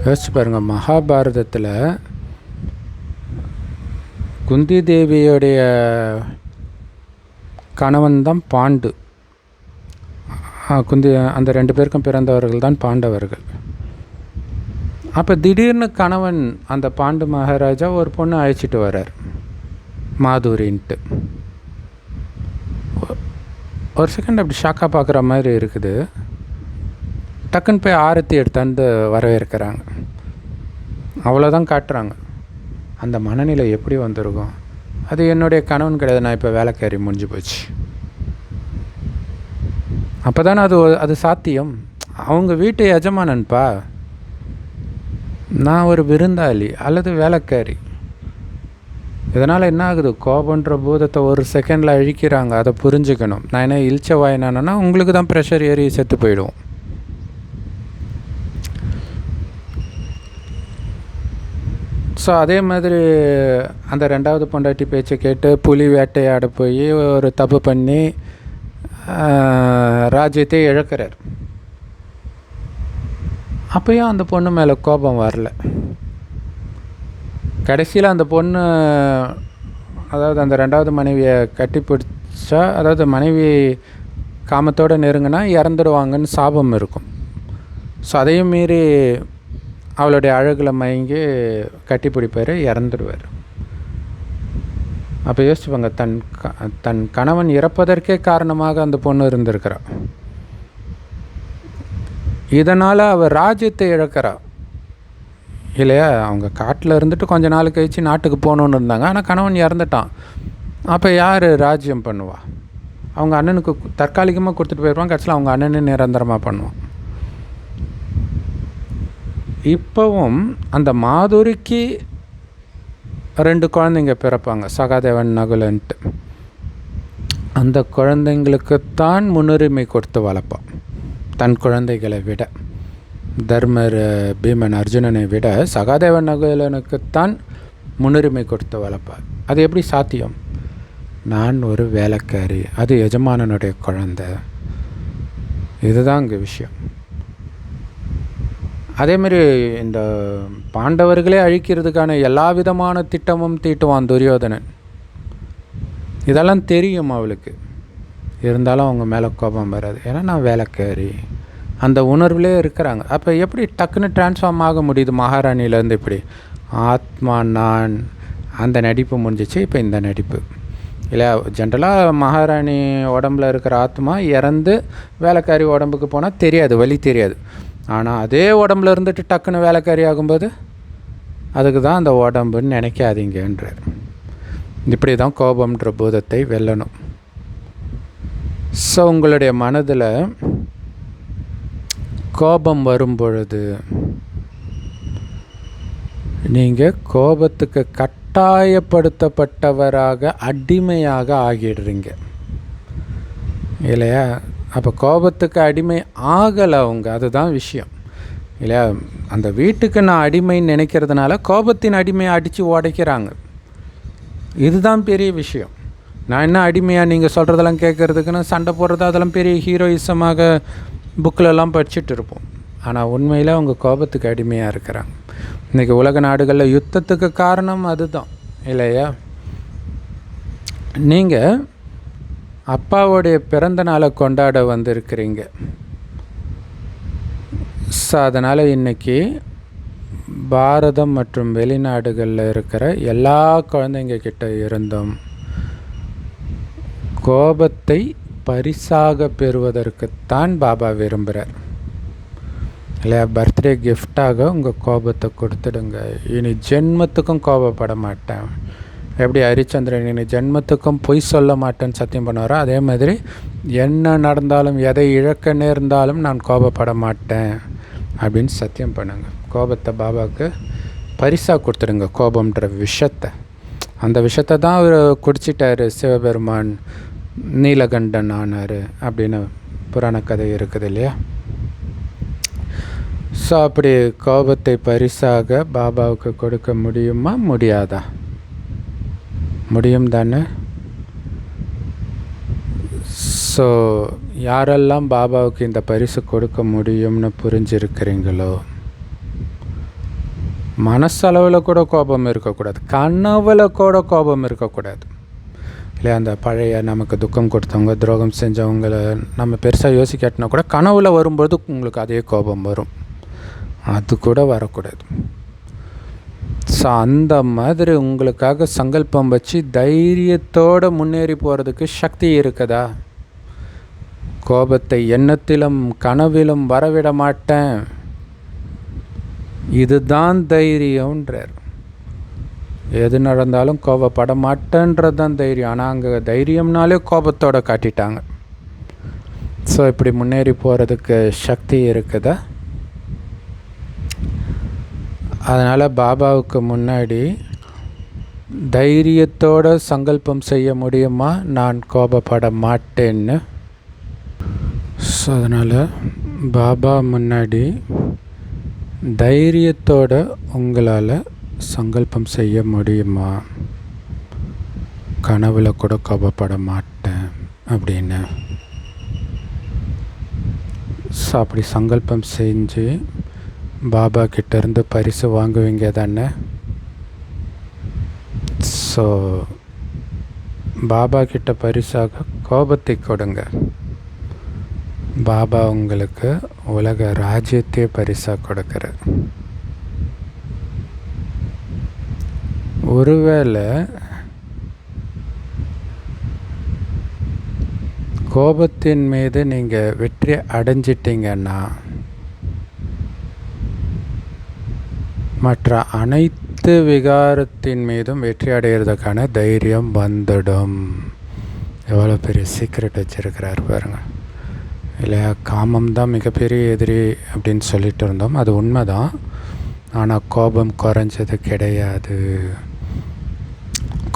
யோசிச்சு பாருங்கள், மகாபாரதத்தில் குந்தி தேவியோடைய கணவன் தான் பாண்டு. அந்த 2 பேருக்கும் பிறந்தவர்கள் தான் பாண்டவர்கள். அப்போ திடீர்னு கணவன் அந்த பாண்டு மகாராஜா ஒரு பொண்ணு அழைச்சிட்டு வர்றார், மாதுரின்ட்டு. ஒரு செகண்ட் அப்படி ஷாக்காக பார்க்குற மாதிரி இருக்குது. டக்குன்னு போய் ஆரத்தி எடுத்தாந்து வரவேற்கிறாங்க. அவ்வளோதான் காட்டுறாங்க. அந்த மனநிலை எப்படி வந்திருக்கும்? அது என்னுடைய கணவன் கிடையாது, நான் இப்போ வேலைக்காரி, முடிஞ்சு போச்சு. அப்போ தானே அது சாத்தியம். அவங்க வீட்டு எஜமானன்ப்பா. நான் ஒரு விருந்தாளி அல்லது வேலைக்காரி. இதனால் என்ன ஆகுது, கோபன்ற பூதத்தை ஒரு செகண்டில் அழிக்கிறாங்க. அதை புரிஞ்சுக்கணும். நான் என்ன இழிச்ச வாயினானா உங்களுக்கு தான் ப்ரெஷர் ஏறி செத்து போயிடுவோம். ஸோ அதே மாதிரி அந்த 2வது பொண்டாட்டி பேச்சை கேட்டு புலி வேட்டையாட போய் ஒரு தப்பு பண்ணி ராஜ்யத்தை இழக்கிறார். அப்பயும் அந்த பொண்ணு மேலே கோபம் வரல. கடைசியில் அந்த பொண்ணு, அதாவது அந்த 2வது மனைவியை கட்டி பிடிச்சா, அதாவது மனைவி காமத்தோடு நெருங்கினா இறந்துடுவாங்கன்னு சாபம் இருக்கும். ஸோ அதையும் மீறி அவளுடைய அழகில் மயங்கி கட்டி பிடிப்பார், இறந்துடுவார். அப்போ யோசிச்சுப்பாங்க, தன் கணவன் இறப்பதற்கே காரணமாக அந்த பொண்ணு இருந்திருக்கிறாள். இதனால் அவள் ராஜ்யத்தை இழக்கிறா இல்லையா? அவங்க காட்டில் இருந்துட்டு கொஞ்ச நாள் கழிச்சு நாட்டுக்கு போகணுன்னு இருந்தாங்க. ஆனால் கணவன் இறந்துட்டான். அப்போ யார் ராஜ்யம் பண்ணுவா? அவங்க அண்ணனுக்கு தற்காலிகமாக கொடுத்துட்டு போயிடுவாங்க. கடைசியில் அவங்க அண்ணனே நிரந்தரமாக பண்ணுவான். இப்போவும் அந்த மாதுரிக்கு 2 குழந்தைங்க பிறப்பாங்க, சகாதேவன் நகுலன்ட்டு. அந்த குழந்தைங்களுக்குத்தான் முன்னுரிமை கொடுத்து வளர்ப்பான், தன் குழந்தைகளை விட. தர்மர், பீமன், அர்ஜுனனை விட சகாதேவன் நகுலனுக்குத்தான் முன்னுரிமை கொடுத்து வளர்ப்பார். அது எப்படி சாத்தியம்? நான் ஒரு வேலைக்காரி, அது எஜமானனுடைய குழந்தை. இதுதான் இங்கே விஷயம். அதேமாரி இந்த பாண்டவர்களே அழிக்கிறதுக்கான எல்லா விதமான திட்டமும் தீட்டுவான் துரியோதனன். இதெல்லாம் தெரியும் அவளுக்கு. இருந்தாலும் அவங்க மேலே கோபம் வராது. ஏன்னா நான் வேலைக்காரி, அந்த உணர்வுலே இருக்கிறாங்க. அப்போ எப்படி டக்குன்னு டிரான்ஸ்ஃபார்ம் ஆக முடியுது மகாராணியிலேருந்து? இப்படி ஆத்மா நான், அந்த நடிப்பு முடிஞ்சிச்சு. இப்போ இந்த நடிப்பு இல்லை. ஜென்ரலாக மகாராணி உடம்புல இருக்கிற ஆத்மா இறந்து வேலைக்காரி உடம்புக்கு போனால் தெரியாது, வலி தெரியாது. ஆனால் அதே உடம்புல இருந்துட்டு டக்குன்னு வேலைக்காரி ஆகும்போது அதுக்கு தான் அந்த உடம்புன்னு நினைக்காதீங்கன்றார். இப்படி தான் கோபம்ன்ற பூதத்தை வெல்லணும். ஸோ உங்களுடைய மனதில் கோபம் வரும் பொழுது நீங்கள் கோபத்துக்கு கட்டாயப்படுத்தப்பட்டவராக, அடிமையாக ஆகிடுறீங்க இல்லையா? அப்போ கோபத்துக்கு அடிமை ஆகலை அவங்க, அதுதான் விஷயம் இல்லையா? அந்த வீட்டுக்கு நான் அடிமைன்னு நினைக்கிறதுனால கோபத்தின் அடிமையை அடித்து உடைக்கிறாங்க. இதுதான் பெரிய விஷயம். நான் என்ன அடிமையாக நீங்கள் சொல்கிறதெல்லாம் கேட்குறதுக்குன்னு சண்டை போடுறது, அதெல்லாம் பெரிய ஹீரோயிசமாக புக்கிலெல்லாம் படிச்சுட்டு இருப்போம். ஆனால் உண்மையில் அவங்க கோபத்துக்கு அடிமையாக இருக்கிறாங்க. இன்றைக்கி உலக நாடுகளில் யுத்தத்துக்கு காரணம் அதுதான் இல்லையா? நீங்கள் அப்பாவுடைய பிறந்த நாளை கொண்டாட வந்திருக்கிறீங்க. ஸோ அதனால் இன்றைக்கி பாரதம் மற்றும் வெளிநாடுகளில் இருக்கிற எல்லா குழந்தைங்க கிட்ட இருந்தும் கோபத்தை பரிசாக பெறுவதற்குத்தான் பாபா விரும்புகிறார் இல்லையா? பர்த்டே கிஃப்டாக உங்கள் கோபத்தை கொடுத்துடுங்க. இனி ஜென்மத்துக்கும் கோபப்பட மாட்டேன். எப்படி ஹரிச்சந்திரன் இனி ஜென்மத்துக்கும் பொய் சொல்ல மாட்டேன்னு சத்தியம் பண்ணுவாரோ, அதே மாதிரி என்ன நடந்தாலும், எதை இழக்க நேர்ந்தாலும் நான் கோபப்பட மாட்டேன் அப்படின்னு சத்தியம் பண்ணுங்க. கோபத்தை பாபாவுக்கு பரிசாக கொடுத்துடுங்க. கோபம்ன்ற விஷத்தை, அந்த விஷத்தை தான் அவர் குடிச்சிட்டார். சிவபெருமான் நீலகண்டன் ஆனார் அப்படின்னு புராண கதை இருக்குது இல்லையா? ஸோ அப்படி கோபத்தை பரிசாக பாபாவுக்கு கொடுக்க முடியுமா, முடியாதா? முடியும் தானே? ஸோ யாரெல்லாம் பாபாவுக்கு இந்த பரிசு கொடுக்க முடியும்னு புரிஞ்சிருக்கிறீங்களோ, மனசளவில் கூட கோபம் இருக்கக்கூடாது, கனவில் கூட கோபம் இருக்கக்கூடாது இல்லையா? அந்த பழைய நமக்கு துக்கம் கொடுத்தவங்க, துரோகம் செஞ்சவங்களை நம்ம பெருசாக யோசிக்காட்டினா கூட கனவில் வரும்போது உங்களுக்கு அதே கோபம் வரும். அது கூட வரக்கூடாது. ஸோ அந்த மாதிரி உங்களுக்காக சங்கல்பம் வச்சு தைரியத்தோடு முன்னேறி போகிறதுக்கு சக்தி இருக்குதா? கோபத்தை எண்ணத்திலும் கனவிலும் வரவிட மாட்டேன், இதுதான் தைரியம்ன்றார். எது நடந்தாலும் கோபப்பட மாட்டேன்றது தான் தைரியம். ஆனால் அங்கே தைரியம்னாலே கோபத்தோடு காட்டிட்டாங்க. ஸோ இப்படி முன்னேறி போகிறதுக்கு சக்தி இருக்குதா? அதனால் பாபாவுக்கு முன்னாடி தைரியத்தோடு சங்கல்பம் செய்ய முடியுமா, நான் கோபப்பட மாட்டேன்னு. ஸோ அதனால் பாபா முன்னாடி தைரியத்தோடு உங்களால் சங்கல்பம் செய்ய முடியுமா, கனவுல கூட கோபப்பட மாட்டேன் அப்படின்னு. ஸோ அப்படி சங்கல்பம் செஞ்சு பாபா கிட்டேருந்து பரிசு வாங்குவீங்க தானே. ஸோ பாபா கிட்ட பரிசாக கோபத்தை கொடுங்க. பாபா உங்களுக்கு உலக ராஜ்யத்தையே பரிசாக கொடுக்குறார். ஒருவேளை கோபத்தின் மீது நீங்கள் வெற்றி அடைஞ்சிட்டிங்கன்னா மற்ற அனைத்து விகாரத்தின் மீதும் வெற்றி அடைகிறதுக்கான தைரியம் வந்துடும். எவ்வளோ பெரிய சீக்ரெட் வச்சுருக்கிறார் பாருங்கள் இல்லையா. காமம் தான் மிகப்பெரிய எதிரி அப்படின்னு சொல்லிட்டு இருந்தோம், அது உண்மை தான். ஆனால் கோபம் குறைஞ்சது கிடையாது.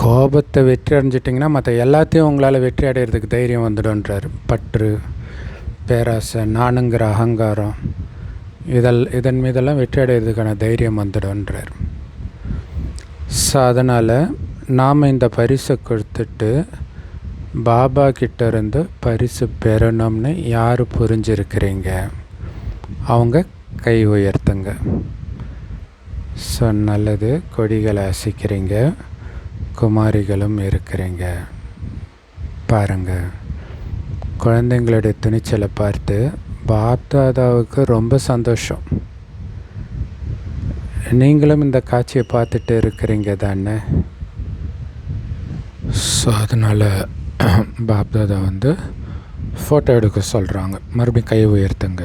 கோபத்தை வெற்றி அடைஞ்சிட்டிங்கன்னா மற்ற எல்லாத்தையும் உங்களால் வெற்றி அடைகிறதுக்கு தைரியம் வந்துடும்ன்றார். பற்று, பேராசை, நானுங்கிற அகங்காரம், இதன் மீதெல்லாம் வெற்றி அடைகிறதுக்கான தைரியம் வந்துடும்ன்றார். ஸோ அதனால் நாம் இந்த பரிசை கொடுத்துட்டு பாபா கிட்டேருந்து பரிசு பெறணும்னு யார் புரிஞ்சிருக்கிறீங்க அவங்க கை உயர்த்துங்க. ஸோ நல்லது, கொடிகளை அசைக்கிறீங்க, குமாரிகளும் இருக்கிறீங்க. பாருங்கள், குழந்தைங்களுடைய துணிச்சலை பார்த்து பாப்தாதாவுக்கு ரொம்ப சந்தோஷம். நீங்களும் இந்த காட்சியை பார்த்துட்டு இருக்கிறீங்க தானே. ஸோ அதனால் பாப்தாதா ஃபோட்டோ எடுக்க சொல்கிறாங்க. மறுபடியும் கை உயர்த்துங்க,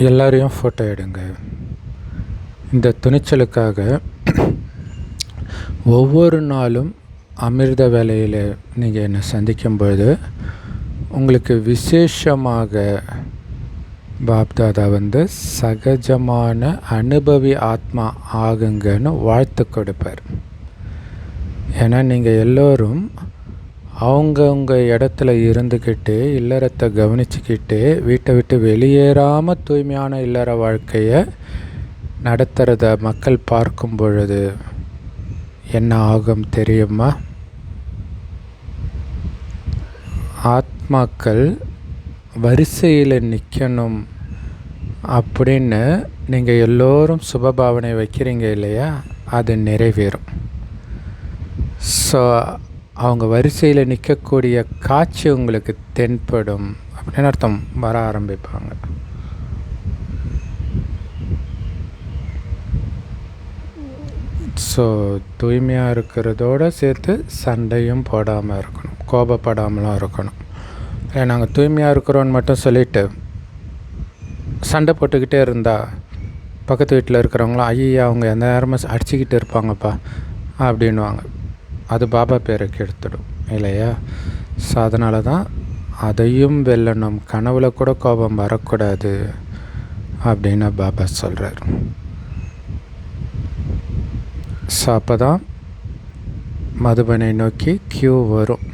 எல்லாரையும் ஃபோட்டோ எடுங்க. இந்த துணிச்சலுக்காக ஒவ்வொரு நாளும் அமிர்த வேளையில் நீங்கள் என்னை சந்திக்கும்பொழுது உங்களுக்கு விசேஷமாக பாப்தாதா சகஜமான அனுபவி ஆத்மா ஆகுங்கன்னு வாழ்த்து கொடுப்பார். ஏன்னா நீங்கள் எல்லோரும் அவங்கவுங்க இடத்துல இருந்துக்கிட்டு இல்லறத்தை கவனிச்சுக்கிட்டு வீட்டை விட்டு வெளியேறாமல் தூய்மையான இல்லற வாழ்க்கையை நடத்துகிறத மக்கள் பார்க்கும் பொழுது என்ன ஆகும் தெரியுமா? ஆத்மாக்கள் வரிசையில் நிற்கணும் அப்படின்னு நீங்கள் எல்லோரும் சுபபாவனை வைக்கிறீங்க இல்லையா, அது நிறைவேறும். ஸோ அவங்க வரிசையில் நிற்கக்கூடிய காட்சி உங்களுக்கு தென்படும் அப்படின்னு அர்த்தம். வர ஆரம்பிப்பாங்க. ஸோ தூய்மையாக இருக்கிறதோடு சேர்த்து சண்டையும் போடாமல் இருக்கணும், கோபப்படாமலும் இருக்கணும். இல்லை நாங்கள் தூய்மையாக இருக்கிறோன்னு மட்டும் சொல்லிவிட்டு சண்டை போட்டுக்கிட்டே இருந்தால் பக்கத்து வீட்டில் இருக்கிறவங்களாம் ஐயா அவங்க எந்த நேரமும் அடிச்சுக்கிட்டு இருப்பாங்கப்பா அப்படின்வாங்க. அது பாபா பேரை கெடுத்துடும் இல்லையா. ஸோ அதனால தான் அதையும் வெல்லணும், கனவுல கூட கோபம் வரக்கூடாது அப்படின்னு பாபா சொல்கிறார். ஸோ அப்போ தான் மதுபனை நோக்கி கியூ வரும்.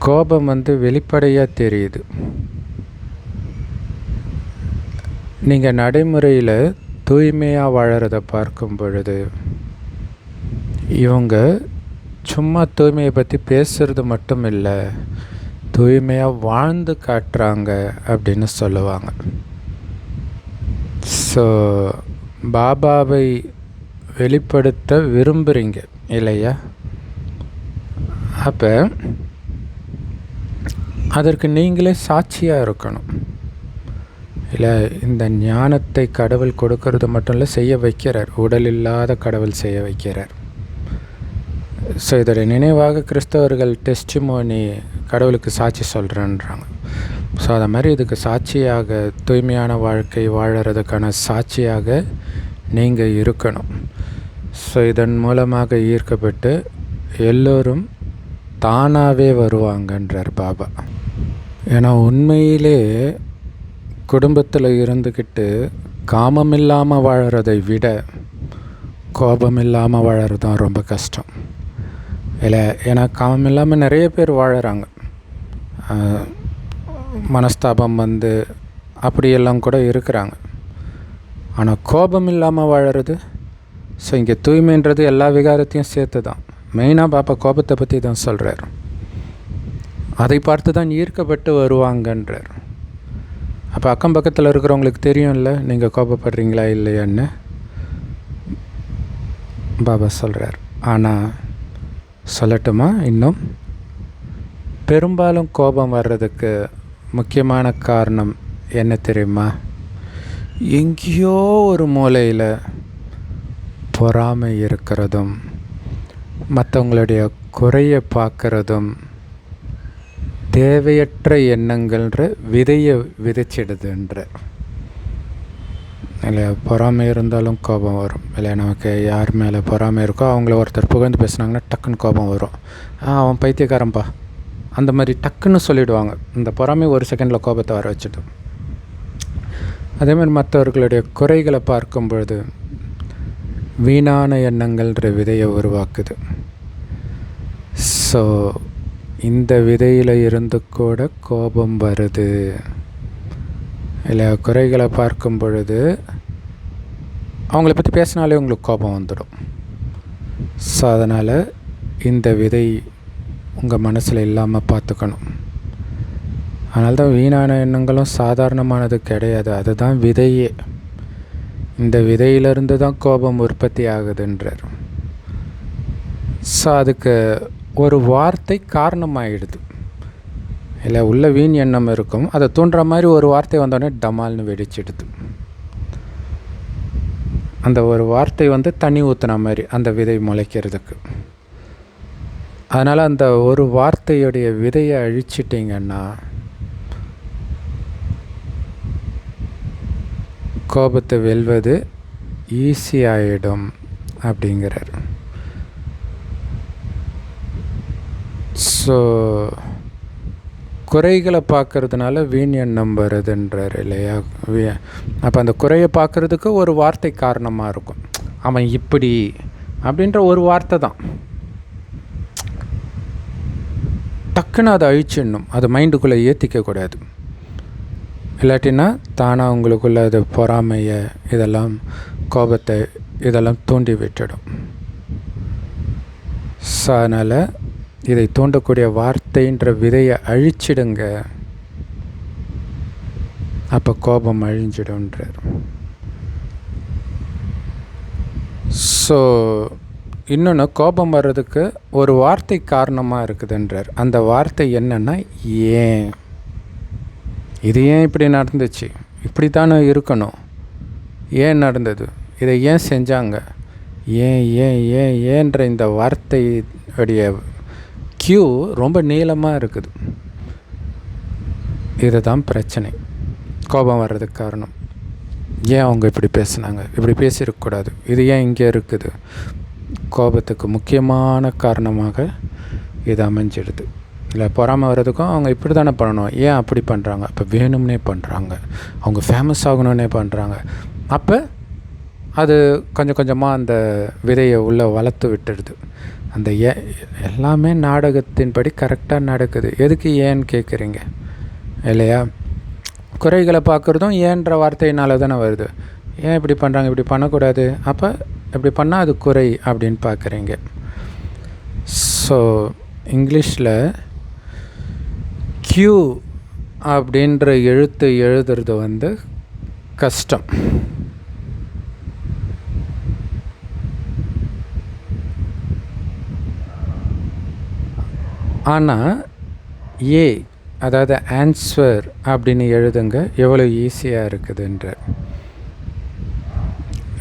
கோபம் வெளிப்படையாக தெரியுது. நீங்கள் நடைமுறையில் தூய்மையாக வாழறத பார்க்கும் பொழுது இவங்க சும்மா தூய்மையை பற்றி பேசுகிறது மட்டும் இல்லை, தூய்மையாக வாழ்ந்து காட்டுறாங்க அப்படின்னு சொல்லுவாங்க. ஸோ பாபாவை வெளிப்படுத்த விரும்புகிறீங்க இல்லையா. அப்போ அதற்கு நீங்களே சாட்சியாக இருக்கணும். இல்லை இந்த ஞானத்தை கடவுள் கொடுக்கறது மட்டும் இல்லை, செய்ய வைக்கிறார். உடல் இல்லாத கடவுள் செய்ய வைக்கிறார். ஸோ இதோட நினைவாக கிறிஸ்தவர்கள் டெஸ்டிமோனி கடவுளுக்கு சாட்சி சொல்கிறேன்றாங்க. ஸோ அதை மாதிரி இதுக்கு சாட்சியாக தூய்மையான வாழ்க்கை வாழறதுக்கான சாட்சியாக நீங்கள் இருக்கணும். ஸோ இதன் மூலமாக ஈர்க்கப்பட்டு எல்லோரும் தானாகவே வருவாங்கன்றார் பாபா. ஏன்னா உண்மையிலே குடும்பத்தில் இருந்துக்கிட்டு காமம் இல்லாமல் வாழறதை விட கோபம் இல்லாமல் வாழறது தான் ரொம்ப கஷ்டம் இல்லை. ஏன்னா காமம் இல்லாமல் நிறைய பேர் வாழறாங்க. மனஸ்தாபம் வந்து அப்படியெல்லாம் கூட இருக்கிறாங்க. ஆனால் கோபம் இல்லாமல் வாழறது, ஸோ இங்கே தூய்மைன்றது எல்லா விகாரத்தையும் சேர்த்து தான். மெயினாக பாப்பா கோபத்தை பற்றி தான் சொல்கிறார். அதை பார்த்து தான் ஈர்க்கப்பட்டு வருவாங்கன்றார். அப்போ அக்கம் பக்கத்தில் இருக்கிறவங்களுக்கு தெரியும்ல நீங்கள் கோபப்படுறீங்களா இல்லையான்னு பாபா சொல்கிறார். ஆனால் சொல்லட்டுமா, இன்னும் பெரும்பாலும் கோபம் வர்றதுக்கு முக்கியமான காரணம் என்ன தெரியுமா? எங்கேயோ ஒரு மூலையில் பொறாமை இருக்கிறதும், மற்றவங்களுடைய குறையை பார்க்குறதும், தேவையற்ற எண்ணங்கள்ன்ற விதையை விதைச்சிடுதுன்ற இல்லை. பொறாமை இருந்தாலும் கோபம் வரும் இல்லை. நமக்கு யார் மேலே பொறாமை இருக்கோ அவங்கள ஒருத்தர் புகழ்ந்து பேசுனாங்கன்னா டக்குன்னு கோபம் வரும். அவன் பைத்தியக்காரன்பா அந்த மாதிரி டக்குன்னு சொல்லிவிடுவாங்க. இந்த பொறாமை ஒரு செகண்டில் கோபத்தை வர வச்சுட்டு. அதேமாதிரி மற்றவர்களுடைய குறைகளை பார்க்கும் பொழுது வீணான எண்ணங்கள்ன்ற விதையை உருவாக்குது. ஸோ இந்த விதையில் இருந்து கூட கோபம் வருது இல்லை. குறைகளை பார்க்கும் பொழுது அவங்கள பற்றி பேசினாலே உங்களுக்கு கோபம் வந்துடும். ஸோ அதனால் இந்த விதை உங்கள் மனசில் இல்லாமல் பார்த்துக்கணும். அதனால தான் வீணான எண்ணங்களும் சாதாரணமானது கிடையாது. அதுதான் விதையே. இந்த விதையிலிருந்து தான் கோபம் உற்பத்தி ஆகுதுன்றார். ஸோ அதுக்கு ஒரு வார்த்தை காரணமாகிடுது இல்லை. உள்ள வீண் எண்ணம் இருக்கும், அதை தூண்டுற மாதிரி ஒரு வார்த்தை வந்தோடனே டமால்னு வெடிச்சிடுது. அந்த ஒரு வார்த்தை வந்து தண்ணி ஊற்றுன மாதிரி அந்த விதை முளைக்கிறதுக்கு. அதனால் அந்த ஒரு வார்த்தையுடைய விதையை அழிச்சிட்டிங்கன்னா கோபத்தை வெல்வது ஈஸியாகிடும் அப்படிங்கிறார். ஸோ குறைகளை பார்க்கறதுனால வீண் எண்ணம் வருதுன்றார் இல்லையா. அப்போ அந்த குறையை பார்க்குறதுக்கு ஒரு வார்த்தை காரணமாக இருக்கும். அவன் இப்படி அப்படின்ற ஒரு வார்த்தை தான் டக்குன்னு அதை அழிச்சிடணும். அது மைண்டுக்குள்ளே ஏற்றிக்கக்கூடாது. இல்லாட்டின்னா தானாக உங்களுக்குள்ள அது பொறாமையை இதெல்லாம் கோபத்தை இதெல்லாம் தூண்டி விட்டுடும். ஸோ அதனால் இதை தூண்டக்கூடிய வார்த்தைன்ற விதையை அழிச்சிடுங்க. அப்போ கோபம் அழிஞ்சிடும்ன்றார். ஸோ இன்னொன்று, கோபம் வர்றதுக்கு ஒரு வார்த்தை காரணமாக இருக்குதுன்றார். அந்த வார்த்தை என்னன்னா, ஏன் இது ஏன் இப்படி நடந்துச்சு, இப்படி தானே இருக்கணும், ஏன் நடந்தது, இதை ஏன் செஞ்சாங்க, ஏன் ஏன் ஏன் ஏன்ற இந்த வார்த்தையுடைய கியூ ரொம்ப நீளமாக இருக்குது. இதுதான் பிரச்சனை. கோபம் வர்றதுக்கு காரணம், ஏன் அவங்க இப்படி பேசுனாங்க, இப்படி பேசியிருக்கக்கூடாது, இது ஏன் இங்கே இருக்குது. கோபத்துக்கு முக்கியமான காரணமாக இது அமைஞ்சிடுது. இல்லை பொறாமை வர்றதுக்கும் அவங்க இப்படி தானே பண்ணணும், ஏன் அப்படி பண்ணுறாங்க, அப்போ வேணும்னே பண்ணுறாங்க, அவங்க ஃபேமஸ் ஆகணுன்னே பண்ணுறாங்க. அப்போ அது கொஞ்சம் கொஞ்சமாக அந்த விதையை உள்ளே வளர்த்து விட்டுடுது. அந்த எல்லாமே நாடகத்தின்படி கரெக்டாக நடக்குது. எதுக்கு ஏன்னு கேட்குறீங்க இல்லையா. குறைகளை பார்க்குறதும் ஏன்ற வார்த்தையினால தானே வருது. ஏன் இப்படி பண்ணுறாங்க, இப்படி பண்ணக்கூடாது, அப்போ இப்படி பண்ணால் அது குறை அப்படின்னு பார்க்குறீங்க. ஸோ இங்கிலீஷில் கியூ அப்படின்ற எழுத்து எழுதுறது வந்து கஷ்டம். ஆனால் ஏ, அதாவது ஆன்சர் அப்படின்னு எழுதுங்க, எவ்வளோ ஈஸியாக இருக்குதுன்ற.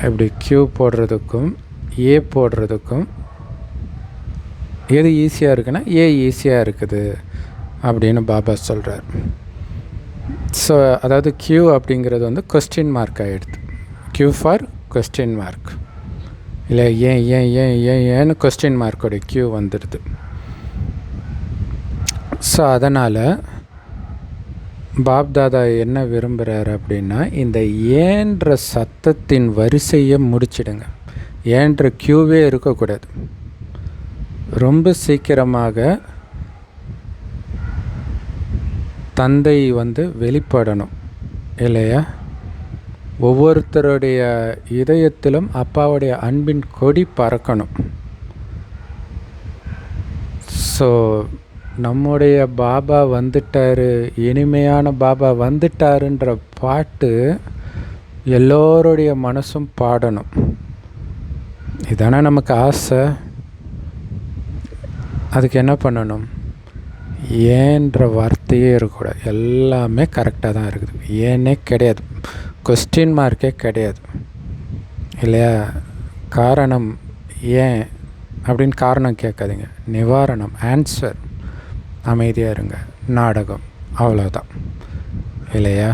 இப்படி கியூ போடுறதுக்கும் ஏ போடுறதுக்கும் எது ஈஸியாக இருக்குன்னா ஏ ஈஸியாக இருக்குது அப்படின்னு பாபா சொல்கிறார். ஸோ அதாவது கியூ அப்படிங்கிறது வந்து கொஸ்டின் மார்க் ஆகிடுது. கியூ ஃபார் கொஸ்டின் மார்க், இல்லை ஏன் ஏன் ஏன் ஏன் ஏன்னு கொஸ்டின் மார்க்கோடைய கியூ வந்துடுது. ஸோ அதனால் பாப்தாதா என்ன விரும்புகிறார் அப்படின்னா, இந்த ஏன்ற சத்தத்தின் வரிசையை முடிச்சிடுங்க. ஏன்ற க்யூவே இருக்கக்கூடாது. ரொம்ப சீக்கிரமாக தந்தை வெளிப்படணும் இல்லையா? ஒவ்வொருத்தருடைய இதயத்திலும் அப்பாவுடைய அன்பின் கொடி பறக்கணும். ஸோ நம்முடைய பாபா வந்துட்டாரு, இனிமையான பாபா வந்துட்டாருன்ற பாட்டு எல்லோருடைய மனசும் பாடணும். இதானே நமக்கு ஆசை. அதுக்கு என்ன பண்ணணும்? ஏன்ற வார்த்தையே இருக்கக்கூடாது. எல்லாமே கரெக்டாக தான் இருக்குது. ஏன்னே கிடையாது, கொஸ்டின் மார்க்கே கிடையாது இல்லையா? காரணம் ஏன் அப்படின்னு காரணம் கேட்காதீங்க. நிவாரணம், ஆன்சர். அமைதியாக இருங்க, நாடகம், அவ்வளோதான் இல்லையா?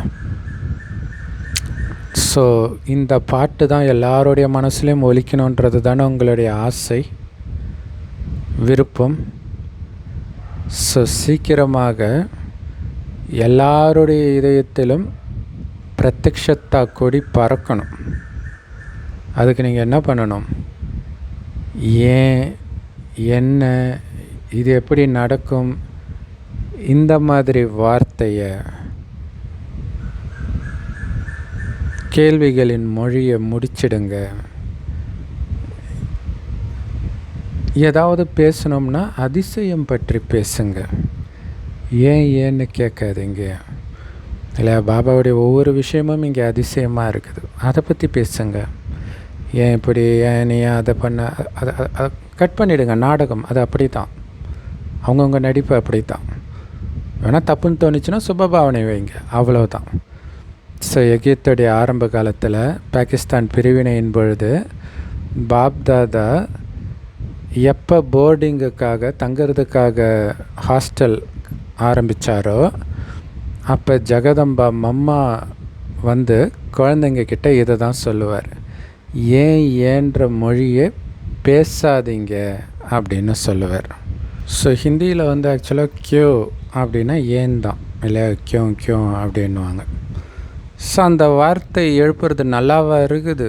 ஸோ இந்த பாட்டு தான் எல்லாருடைய மனசுலேயும் ஒலிக்கணுன்றது தானே உங்களுடைய ஆசை, விருப்பம். ஸோ சீக்கிரமாக எல்லாருடைய இதயத்திலும் பிரத்யக்ஷத்தா கொடி பறக்கணும். அதுக்கு நீங்கள் என்ன பண்ணணும்? ஏன், என்ன, இது எப்படி நடக்கும், இந்த மாதிரி வார்த்தையை, கேள்விகளின் மொழியை முடிச்சிடுங்க. ஏதாவது பேசணும்னா அதிசயம் பற்றி பேசுங்க. ஏன்னு கேட்காதீங்க இல்லையா? பாபாவுடைய ஒவ்வொரு விஷயமும் இங்கே அதிசயமாக இருக்குது. அதை பற்றி பேசுங்க. ஏன் இப்படி, ஏன் நீ அதை பண்ண, அதை கட் பண்ணிவிடுங்க. நாடகம் அது அப்படி தான், அவங்கவுங்க நடிப்பு அப்படி தான். வேணால் தப்புன்னு தோணுச்சுன்னா சுபபாவனை வைங்க, அவ்வளோதான். ஸோ எகிப்துடைய ஆரம்ப காலத்தில் பாகிஸ்தான் பிரிவினையின் பொழுது பாப்தாதா எப்போ போர்டிங்குக்காக தங்கிறதுக்காக ஹாஸ்டல் ஆரம்பித்தாரோ அப்போ ஜெகதம்பா மம்மா குழந்தைங்க கிட்ட இதை தான் சொல்லுவார். ஏன்ற மொழியை பேசாதீங்க அப்படின்னு சொல்லுவார். ஸோ ஹிந்தியில் ஆக்சுவலாக கியோ அப்படின்னா ஏன் தான் இல்லையா? கியோ அப்படின்வாங்க. ஸோ அந்த வார்த்தை எழுப்புறது நல்லாவா இருக்குது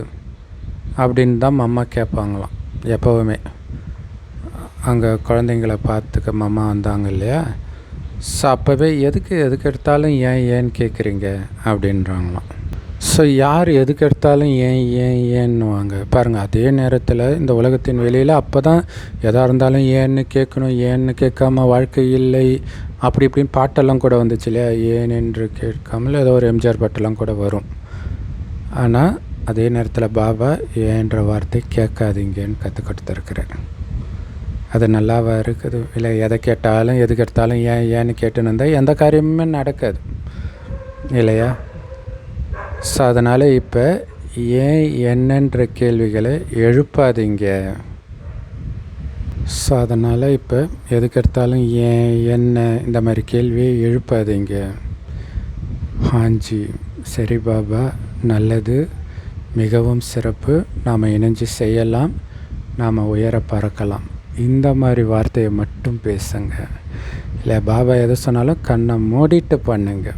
அப்படின்னு தான் மம்மா கேட்பாங்களாம் எப்போவுமே. அங்கே குழந்தைங்கள பார்த்துக்க மம்மா வந்தாங்க இல்லையா? ஸோ அப்போவே எதுக்கு எடுத்தாலும் ஏன்னு கேட்குறீங்க அப்படின்றாங்களாம். ஸோ யார் எதுக்கு எடுத்தாலும் ஏன்னுவாங்க பாருங்கள். அதே நேரத்தில் இந்த உலகத்தின் வெளியில் அப்போ தான் எதாக இருந்தாலும் ஏன்னு கேட்கணும், ஏன்னு கேட்காம வாழ்க்கை இல்லை அப்படி இப்படின்னு பாட்டெல்லாம் கூட வந்துச்சு இல்லையா? ஏன் என்று கேட்காமல் ஏதோ ஒரு எம்ஜிஆர் பாட்டெல்லாம் கூட வரும். ஆனால் அதே நேரத்தில் பாபா ஏன்ற வார்த்தை கேட்காதீங்கன்னு கற்றுக் கொடுத்துருக்குறேன். அது நல்லாவா இருக்குது இல்லை? எதை கேட்டாலும் எதுக்கு எடுத்தாலும் ஏன்னு கேட்டுன்னு இருந்தால் எந்த காரியமுமே நடக்காது இல்லையா? ஸோ அதனால் இப்போ என்னன்ற கேள்விகளை எழுப்பாதீங்க. ஸோ அதனால் இப்போ எதுக்கு எடுத்தாலும் என்ன இந்த மாதிரி கேள்வியை எழுப்பாதீங்க. ஹாஞ்சி, சரி பாபா, நல்லது, மிகவும் சிறப்பு, நாம் இணைஞ்சு செய்யலாம், நாம் உயர பறக்கலாம், இந்த மாதிரி வார்த்தையை மட்டும் பேசுங்க. இல்லை பாபா எதை சொன்னாலும் கண்ணை மூடிட்டு பண்ணுங்க.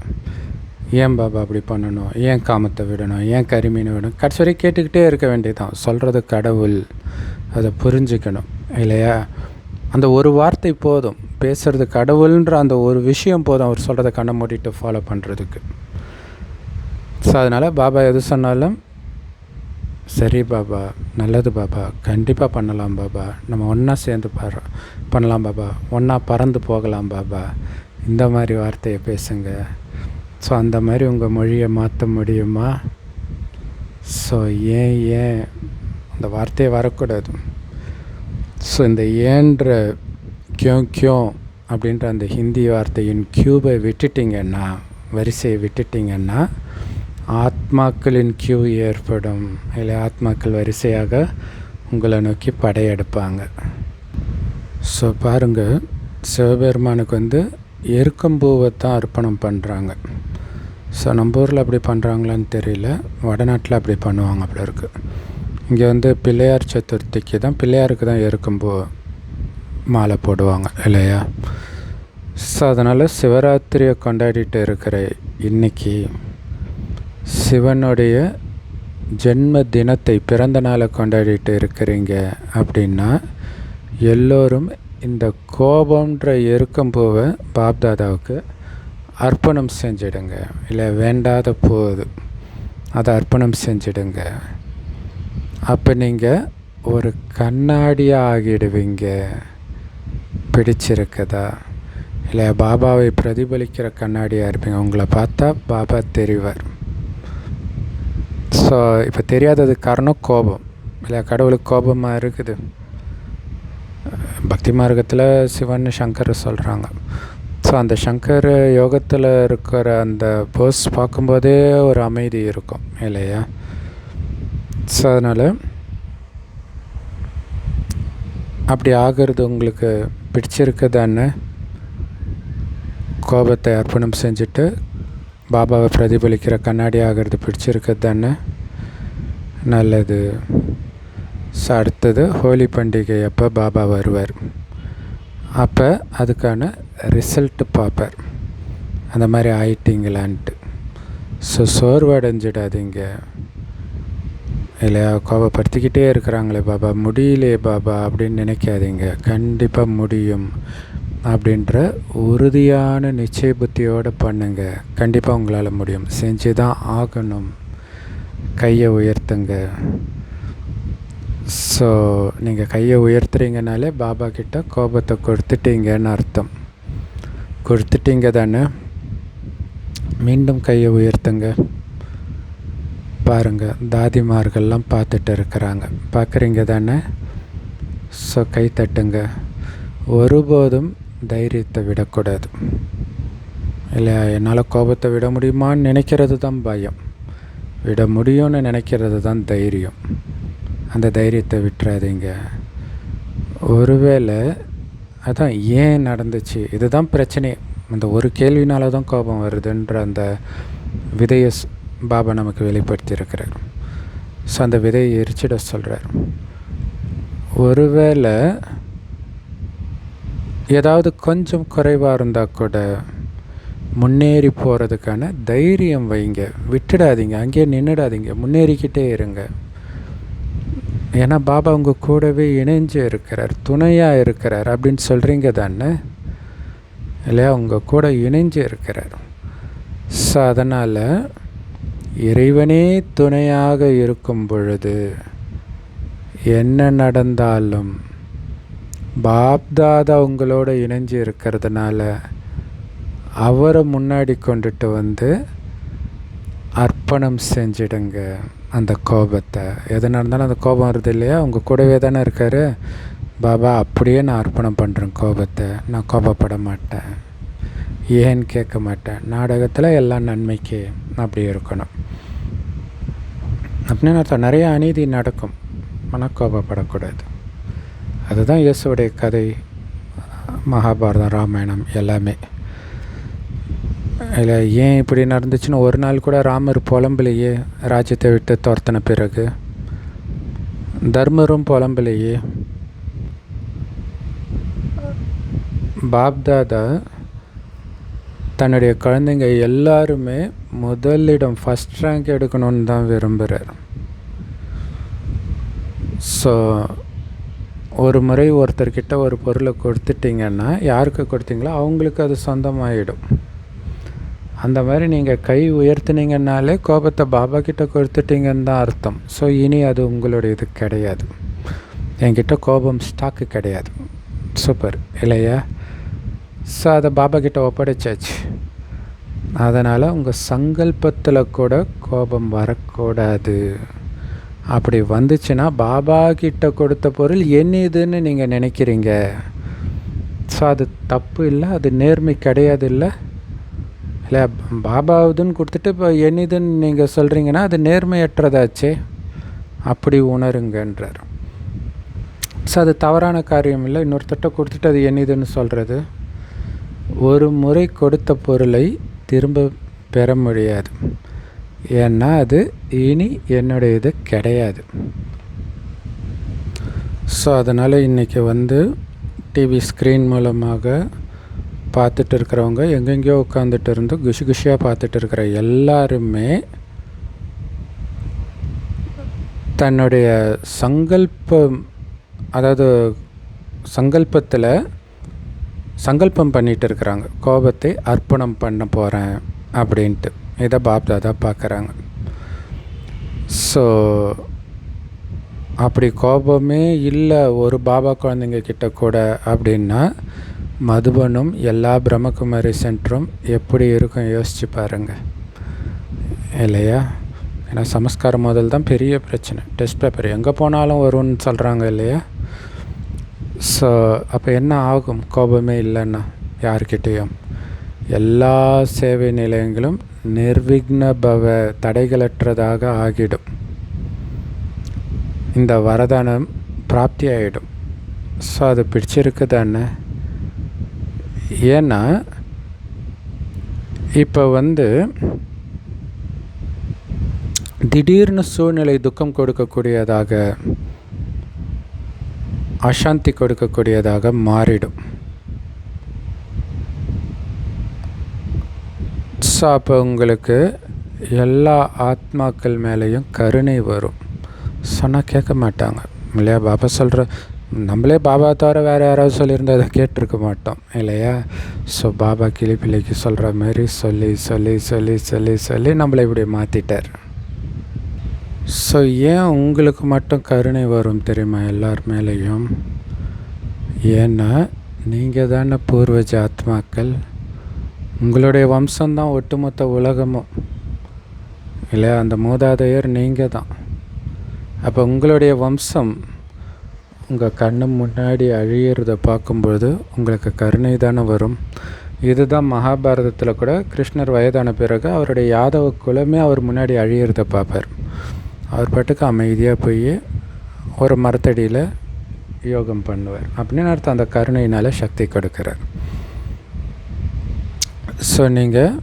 ஏன் பாபா அப்படி பண்ணணும், ஏன் காமத்தை விடணும், ஏன் கரிமீனை விடணும், கடைசி வரை கேட்டுக்கிட்டே இருக்க வேண்டியதுதான். சொல்கிறது கடவுள், அதை புரிஞ்சுக்கணும் இல்லையா? அந்த ஒரு வார்த்தை போதும், பேசுகிறது கடவுள்ன்ற அந்த ஒரு விஷயம் போதும் அவர் சொல்கிறத கண்ணை மூடிட்டு ஃபாலோ பண்ணுறதுக்கு. ஸோ அதனால் பாபா எது சொன்னாலும் சரி பாபா, நல்லது பாபா, கண்டிப்பாக பண்ணலாம் பாபா, நம்ம ஒன்றா சேர்ந்து பண்ணலாம் பாபா, ஒன்றா பறந்து போகலாம் பாபா, இந்த மாதிரி வார்த்தையை பேசுங்க. ஸோ அந்த மாதிரி உங்கள் மொழியை மாற்ற முடியுமா? ஸோ ஏன் அந்த வார்த்தையை வரக்கூடாது. ஸோ இந்த ஏன்ற கியோ அப்படின்ற அந்த ஹிந்தி வார்த்தையின் கியூபை விட்டுட்டிங்கன்னா, வரிசையை விட்டுட்டிங்கன்னா ஆத்மாக்களின் கியூ ஏற்படும். இல்லை ஆத்மாக்கள் வரிசையாக உங்களை நோக்கி படையெடுப்பாங்க. ஸோ பாருங்கள், சிவபெருமானுக்கு எருக்கம்பூவை தான் அர்ப்பணம் பண்ணுறாங்க. ஸோ நம்ம ஊரில் அப்படி பண்ணுறாங்களான்னு தெரியல, வடநாட்டில் அப்படி பண்ணுவாங்க அப்படி இருக்குது. இங்கே பிள்ளையார் சதுர்த்திக்கு தான், பிள்ளையாருக்கு தான் எருக்கம்பூ மாலை போடுவாங்க இல்லையா? ஸோ அதனால் சிவராத்திரியை கொண்டாடிட்டு இருக்கிற இன்றைக்கி சிவனுடைய ஜென்ம தினத்தை பிறந்த நாளை கொண்டாடிட்டு இருக்கிறீங்க அப்படின்னா எல்லோரும் இந்த கோபம்ன்ற எருக்கம்பூவை பாப்தாதாவுக்கு அர்ப்பணம் செஞ்சிடுங்க. இல்லை வேண்டாத போது அதை அர்ப்பணம் செஞ்சிடுங்க. அப்போ நீங்கள் ஒரு கண்ணாடியாக ஆகிடுவீங்க. பிடிச்சிருக்குதா? இல்லை பாபாவை பிரதிபலிக்கிற கண்ணாடியாக இருப்பீங்க. உங்களை பார்த்தா பாபா தெரிவார். ஸோ இப்போ தெரியாதது காரணம் கோபம். இல்லை கடவுளுக்கு கோபமாக இருக்குது. பக்தி மார்க்கத்தில் சிவன் சங்கர் சொல்கிறாங்க. ஸோ அந்த சங்கர் யோகத்தில் இருக்கிற அந்த போஸ் பார்க்கும்போதே ஒரு அமைதி இருக்கும் இல்லையா? ஸோ அதனால் அப்படி ஆகிறது உங்களுக்கு பிடிச்சிருக்குதானே? கோபத்தை அர்ப்பணம் செஞ்சுட்டு பாபாவை பிரதிபலிக்கிற கண்ணாடி ஆகிறது பிடிச்சிருக்குது தானே? நல்லது. ஸோ அடுத்தது ஹோலி பண்டிகை அப்போ பாபா வருவார். அப்போ அதுக்கான ரிசல்ட்டு பார்ப்பார். அந்த மாதிரி ஆயிட்டீங்களான்ட்டு. ஸோ சோர்வடைஞ்சிடாதீங்க. இல்லையா? கோபப்படுத்திக்கிட்டே இருக்கிறாங்களே பாபா, முடியலையே பாபா அப்படின்னு நினைக்காதீங்க. கண்டிப்பாக முடியும் அப்படின்ற உறுதியான நிச்சய புத்தியோடு பண்ணுங்க. கண்டிப்பாக உங்களால் முடியும். செஞ்சு தான் ஆகணும். கையை உயர்த்துங்க. ஸோ நீங்கள் கையை உயர்த்துறீங்கனாலே பாபா கிட்ட கோபத்தை கொடுத்துட்டீங்கன்னு அர்த்தம். கொடுத்துட்டீங்க தானே? மீண்டும் கையை உயர்த்துங்க. பாருங்கள், தாதிமார்கள்லாம் பார்த்துட்டு இருக்கிறாங்க. பார்க்குறீங்க தானே? ஸோ கை தட்டுங்க. ஒருபோதும் தைரியத்தை விடக்கூடாது. இல்லை என்னால் கோபத்தை விட முடியுமான்னு நினைக்கிறது தான் பயம். விட முடியும்னு நினைக்கிறது தான் தைரியம். அந்த தைரியத்தை விட்டுறாதீங்க. ஒருவேளை அதான் ஏன் நடந்துச்சு, இதுதான் பிரச்சனை. அந்த ஒரு கேள்வினால தான் கோபம் வருதுன்ற அந்த விதையை பாபா நமக்கு வெளிப்படுத்தியிருக்கிறார். ஸோ அந்த விதையை எரிச்சிட சொல்கிறார். ஒருவேளை ஏதாவது கொஞ்சம் குறைவாக இருந்தால் கூட முன்னேறி போகிறதுக்கான தைரியம் வைங்க. விட்டுடாதீங்க, அங்கேயே நின்றுடாதீங்க, முன்னேறிக்கிட்டே இருங்க. ஏன்னா பாபா உங்கள் கூடவே இணைஞ்சு இருக்கிறார், துணையாக இருக்கிறார் அப்படின்னு சொல்கிறீங்க தானே? இல்லையா? உங்கள் கூட இணைஞ்சு இருக்கிறார். ஸோ அதனால் இறைவனே துணையாக இருக்கும் பொழுது என்ன நடந்தாலும் பாப்தாதா உங்களோட இணைஞ்சு இருக்கிறதுனால அவரை முன்னாடி கொண்டுட்டு வந்து அர்ப்பணம் செஞ்சிடுங்க. அந்த கோபத்தை எது நடந்தாலும் அந்த கோபம் வருது இல்லையா? உங்கள் கூடவே தானே இருக்கார் பாபா. அப்படியே நான் அர்ப்பணம் பண்ணுறேன் கோபத்தை. நான் கோபப்பட மாட்டேன், ஏன்னு கேட்க மாட்டேன். நாடகத்தில் எல்லாம் நன்மைக்கு அப்படி இருக்கணும் அப்படின்னு அர்த்தம். நிறைய அநீதி நடக்கும், ஆனால் கோபப்படக்கூடாது. அதுதான் இயேசுடைய கதை, மகாபாரதம், ராமாயணம் எல்லாமே. இல்லை ஏன் இப்படி நடந்துச்சுன்னு ஒரு நாள் கூட ராமர் புலம்பலையே. ராஜ்யத்தை விட்டு துரத்தின பிறகு தர்மரும் புலம்பலையே. பாப்தாதா தன்னுடைய குழந்தைங்க எல்லாருமே முதலிடம் ஃபஸ்ட் ரேங்க் எடுக்கணும்னு தான் விரும்புகிறார். ஸோ ஒரு முறை ஒருத்தர்கிட்ட ஒரு பொருளை கொடுத்துட்டிங்கன்னா, யாருக்கு கொடுத்தீங்களோ அவங்களுக்கு அது சொந்தமாகிடும். அந்த மாதிரி நீங்கள் கை உயர்த்தினீங்கன்னாலே கோபத்தை பாபா கிட்ட கொடுத்துட்டீங்கன்னு தான் அர்த்தம். ஸோ இனி அது உங்களுடைய இது கிடையாது. என்கிட்ட கோபம் ஸ்டாக்கு கிடையாது. சூப்பர் இல்லையா? ஸோ அதை பாபா கிட்ட ஒப்படைச்சாச்சு. அதனால் உங்கள் சங்கல்பத்தில் கூட கோபம் வரக்கூடாது. அப்படி வந்துச்சுன்னா பாபா கிட்ட கொடுத்த பொருள் என்னதுன்னு நீங்கள் நினைக்கிறீங்க. ஸோ அது தப்பு இல்லை, அது நேர்மை கிடையாது. இல்லை இல்லை பாபாவுதுன்னு கொடுத்துட்டு இப்போ என்னதுன்னு நீங்கள் சொல்கிறீங்கன்னா அது நேர்மையற்றதாச்சே. அப்படி உணருங்கன்றார். ஸோ அது தவறான காரியம் இல்லை. இன்னொருத்தட்ட கொடுத்துட்டு அது என்னதுன்னு சொல்கிறது. ஒரு முறை கொடுத்த பொருளை திரும்ப பெற முடியாது. ஏன்னா அது இனி என்னுடைய இது கிடையாது. ஸோ அதனால் இன்றைக்கி டிவி ஸ்க்ரீன் மூலமாக பார்த்துட்டு இருக்கிறவங்க, எங்கெங்கேயோ உட்காந்துட்டு இருந்து குஷி குஷியாக பார்த்துட்டு இருக்கிற எல்லாருமே தன்னுடைய சங்கல்பம், அதாவது சங்கல்பத்தில் சங்கல்பம் பண்ணிகிட்டு இருக்கிறாங்க, கோபத்தை அர்ப்பணம் பண்ண போகிறேன் அப்படின்ட்டு. இதை பாப்தாதா பார்க்குறாங்க. ஸோ அப்படி கோபமே இல்லை ஒரு பாபா குழந்தைங்க கிட்ட கூட அப்படின்னா மதுபனும் எல்லா பிரம்மகுமாரி சென்டரும் எப்படி இருக்கும் யோசிச்சு பாருங்கள் இல்லையா? ஏன்னா சமஸ்காரம் முதல் தான் பெரிய பிரச்சனை. டெஸ்ட் பேப்பர் எங்கே போனாலும் வரும்னு சொல்கிறாங்க இல்லையா? ஸோ அப்போ என்ன ஆகும் கோபமே இல்லைன்னா யார்கிட்டேயும்? எல்லா சேவை நிலையங்களும் நிர்விக்ன பவ, தடைகளற்றதாக ஆகிடும். இந்த வரதானம் பிராப்தி ஆகிடும். ஸோ அது பிடிச்சிருக்கு தானே? ஏன்னா இப்போ திடீர்னு சூழ்நிலை துக்கம் கொடுக்கக்கூடியதாக, அசாந்தி கொடுக்கக்கூடியதாக மாறிடும். ஸோ அப்போ உங்களுக்கு எல்லா ஆத்மாக்கள் மேலேயும் கருணை வரும். சொன்னால் கேட்க மாட்டாங்க இல்லையா? பாபா சொல்கிற, நம்மளே பாபா தவிர வேறு யாராவது சொல்லியிருந்தால் அதை கேட்டிருக்க மாட்டோம் இல்லையா? ஸோ பாபா கிளிப்பிள்ளைக்கு சொல்கிற மாதிரி சொல்லி சொல்லி சொல்லி சொல்லி சொல்லி நம்மளை இப்படி மாற்றிட்டார். ஸோ ஏன் உங்களுக்கு மட்டும் கருணை வரும் தெரியுமா எல்லார் மேலேயும்? ஏன்னா நீங்கள் தானே பூர்வஜ ஆத்மாக்கள். உங்களுடைய வம்சம்தான் ஒட்டுமொத்த உலகமும் இல்லையா? அந்த மூதாதையர் நீங்கள் தான். அப்போ உங்களுடைய வம்சம் உங்கள் கண்ணு முன்னாடி அழியிறத பார்க்கும்பொழுது உங்களுக்கு கருணை தானே வரும். இதுதான் மகாபாரதத்தில் கூட கிருஷ்ணர் வயதான பிறகு அவருடைய யாதவ குலமே அவர் முன்னாடி அழியிறத பார்ப்பார். அவர் பாட்டுக்கு அமைதியாக போய் ஒரு மரத்தடியில் யோகம் பண்ணுவார். அப்படின்னு அர்த்தம் அந்த கருணையினால் சக்தி கொடுக்குறார். ஸோ நீங்கள்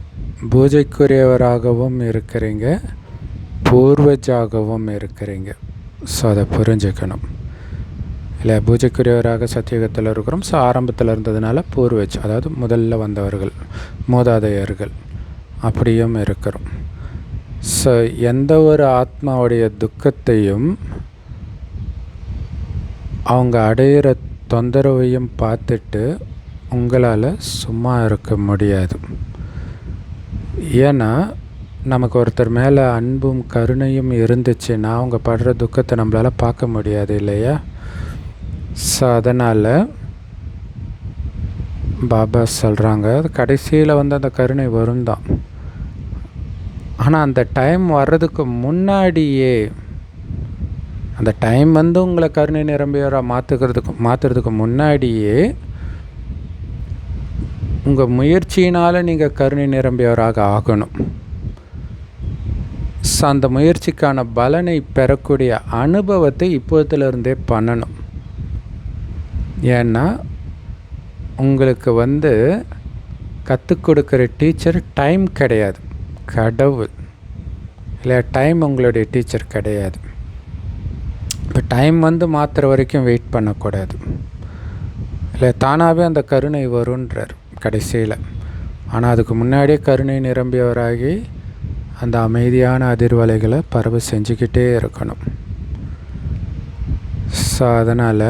பூஜைக்குரியவராகவும் இருக்கிறீங்க, பூர்வஜாகவும் இருக்கிறீங்க. ஸோ அதை புரிஞ்சுக்கணும் இல்லை? பூஜைக்குரியவராக சத்தியுகத்தில் இருக்கிறோம். ஸோ ஆரம்பத்தில் இருந்ததுனால பூர்வஜ், அதாவது முதல்ல வந்தவர்கள், மூதாதையர்கள் அப்படியும் இருக்கிறோம். ஸோ எந்த ஒரு ஆத்மாவுடைய துக்கத்தையும் அவங்க அடையிற தொந்தரவையும் பார்த்துட்டு உங்களால் சும்மா இருக்க முடியாது. ஏன்னா நமக்கு ஒருத்தர் மேலே அன்பும் கருணையும் இருந்துச்சுன்னா அவங்க படுற துக்கத்தை நம்மளால் பார்க்க முடியாது இல்லையா? ஸோ அதனால் பாபா சொல்கிறாங்க, கடைசியில் அந்த கருணை வரும் தான். ஆனால் அந்த டைம் வர்றதுக்கு முன்னாடியே, அந்த டைம் உங்களை கருணை நிரம்பியவராக மாற்றுறதுக்கு முன்னாடியே உங்கள் முயற்சியினால் நீங்கள் கருணை நிரம்பியவராக ஆகணும். ஸோ அந்த முயற்சிக்கான பலனை பெறக்கூடிய அனுபவத்தை இப்போதிலிருந்தே பண்ணணும். ஏன்னா உங்களுக்கு கற்றுக் கொடுக்குற டீச்சர் டைம் கிடையாது, கடவுள் இல்லை. டைம் உங்களுடைய டீச்சர் கிடையாது. இப்போ டைம் மாற்றுற வரைக்கும் வெயிட் பண்ணக்கூடாது இல்லை. தானாகவே அந்த கருணை வருன்றார் கடைசியில். ஆனால் அதுக்கு முன்னாடியே கருணை நிரம்பியவராகி அந்த அமைதியான அதிர்வலைகளை பரவ செஞ்சுக்கிட்டே இருக்கணும். ஸோ அதனால்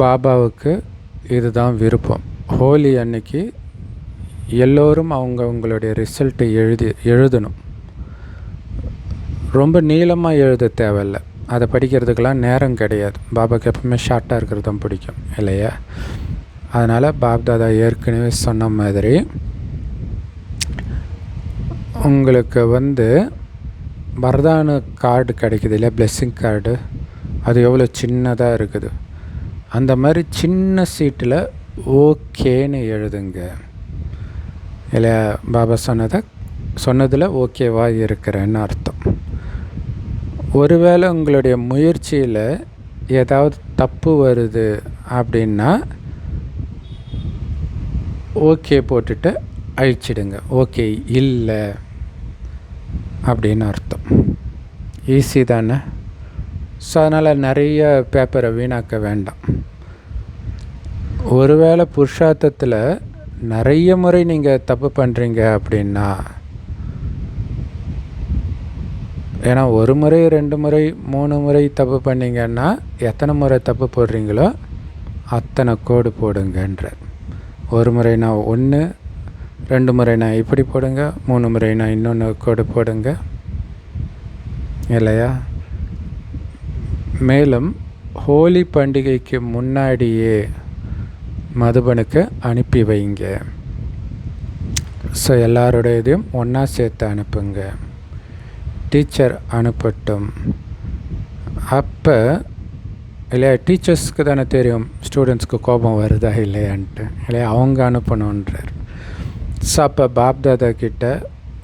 பாபாவுக்கு இதுதான் விருப்பம். ஹோலி அன்னைக்கு எல்லோரும் அவங்களுடைய ரிசல்ட்டை எழுதணும். ரொம்ப நீளமாக எழுத தேவையில்லை, அதை படிக்கிறதுக்கெல்லாம் நேரம் கிடையாது. பாபாவுக்கு எப்பவுமே ஷார்ட்டாக இருக்கிறது தான் பிடிக்கும் இல்லையா? அதனால் பாப்தாதா ஏற்கனவே சொன்ன மாதிரி உங்களுக்கு வரதான கார்டு கிடைக்குது இல்லையா, பிளெஸ்ஸிங் கார்டு, அது எவ்வளோ சின்னதாக இருக்குது. அந்த மாதிரி சின்ன சீட்டில் ஓகேன்னு எழுதுங்க இல்லையா? பாபா சொன்னதில் ஓகேவாக இருக்கிறேன்னு அர்த்தம். ஒருவேளை உங்களுடைய முயற்சியில் ஏதாவது தப்பு வருது அப்படின்னா ஓகே போட்டுட்டு அழிச்சிடுங்க. ஓகே இல்லை அப்படின்னு அர்த்தம். ஈஸி தானே? ஸோ அதனால் நிறைய பேப்பரை வீணாக்க வேண்டாம். ஒருவேளை புருஷார்த்தத்தில் நிறைய முறை நீங்கள் தப்பு பண்ணுறீங்க அப்படின்னா, ஏன்னா 1 முறை 2 முறை 3 முறை தப்பு பண்ணிங்கன்னா எத்தனை முறை தப்பு போடுறீங்களோ அத்தனை கோடு போடுங்கன்ற. 1 முறைனா 1, 2 முறைனா இப்படி போடுங்க, 3 முறைனா இன்னொன்று கோடு போடுங்க இல்லையா? மேலும் ஹோலி பண்டிகைக்கு முன்னாடியே மதுபனுக்கு அனுப்பி வைங்க. ஸோ எல்லாரோடைய இதையும் ஒன்றா சேர்த்து அனுப்புங்க. டீச்சர் அனுப்பட்டும். அப்போ இல்லையா, டீச்சர்ஸ்க்கு தானே தெரியும் ஸ்டூடெண்ட்ஸ்க்கு கோபம் வருதா இல்லையான்ட்டு, இல்லையா? அவங்க அனுப்பணுன்றார். ஸோ அப்போ பாப்தாதா கிட்ட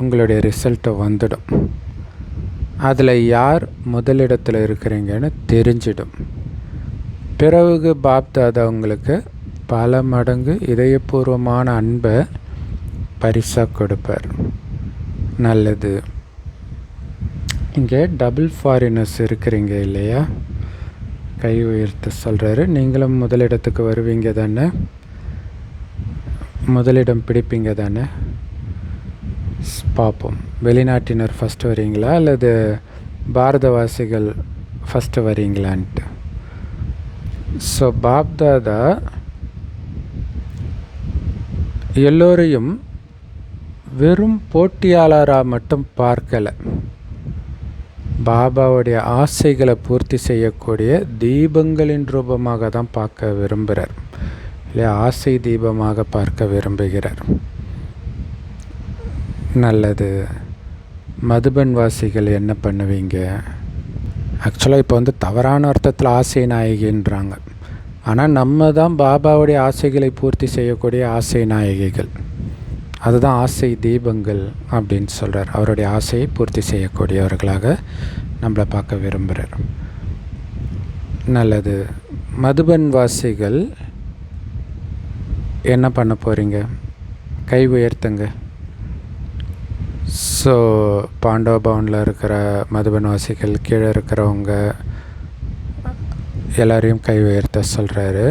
உங்களுடைய ரிசல்ட்டு வந்துடும். அதில் யார் முதலிடத்தில் இருக்கிறீங்கன்னு தெரிஞ்சிடும். பிறகு பாப்தாதா உங்களுக்கு பல மடங்கு இதயபூர்வமான அன்பை பரிசாக கொடுப்பார். நல்லது. இங்கே டபுள் ஃபாரினர்ஸ் இருக்கிறீங்க இல்லையா? கை உயர்த்த சொல்கிறாரு. நீங்களும் முதலிடத்துக்கு வருவீங்க தானே? முதலிடம் பிடிப்பீங்க தானே? பார்ப்போம். வெளிநாட்டினர் ஃபஸ்ட்டு வரீங்களா அல்லது பாரதவாசிகள் ஃபஸ்ட்டு வரீங்களான்ட்டு. ஸோ பாப்தாதா எல்லோரையும் வெறும் போட்டியாளராக மட்டும் பார்க்கலை, பாபாவுடைய ஆசைகளை பூர்த்தி செய்யக்கூடிய தீபங்களின் ரூபமாக தான் பார்க்க விரும்புகிறார் இல்லையா? ஆசை தீபமாக பார்க்க விரும்புகிறார். நல்லது. மதுபன் வாசிகள் என்ன பண்ணுவீங்க? ஆக்சுவலாக இப்போ தவறான அர்த்தத்தில் ஆசை நாயகின்றாங்க. ஆனால் நம்ம தான் பாபாவுடைய ஆசைகளை பூர்த்தி செய்யக்கூடிய ஆசை நாயகிகள். அதுதான் ஆசை தீபங்கள் அப்படின்னு சொல்கிறார். அவருடைய ஆசையை பூர்த்தி செய்யக்கூடியவர்களாக நம்மளை பார்க்க விரும்புகிறார். நல்லது. மதுபன் வாசிகள் என்ன பண்ண போகிறீங்க? கை உயர்த்துங்க. ஸோ பாண்டவ பவனில் இருக்கிற மதுபன் வாசிகள், கீழே இருக்கிறவங்க எல்லாரையும் கை உயர்த்த சொல்கிறாரு.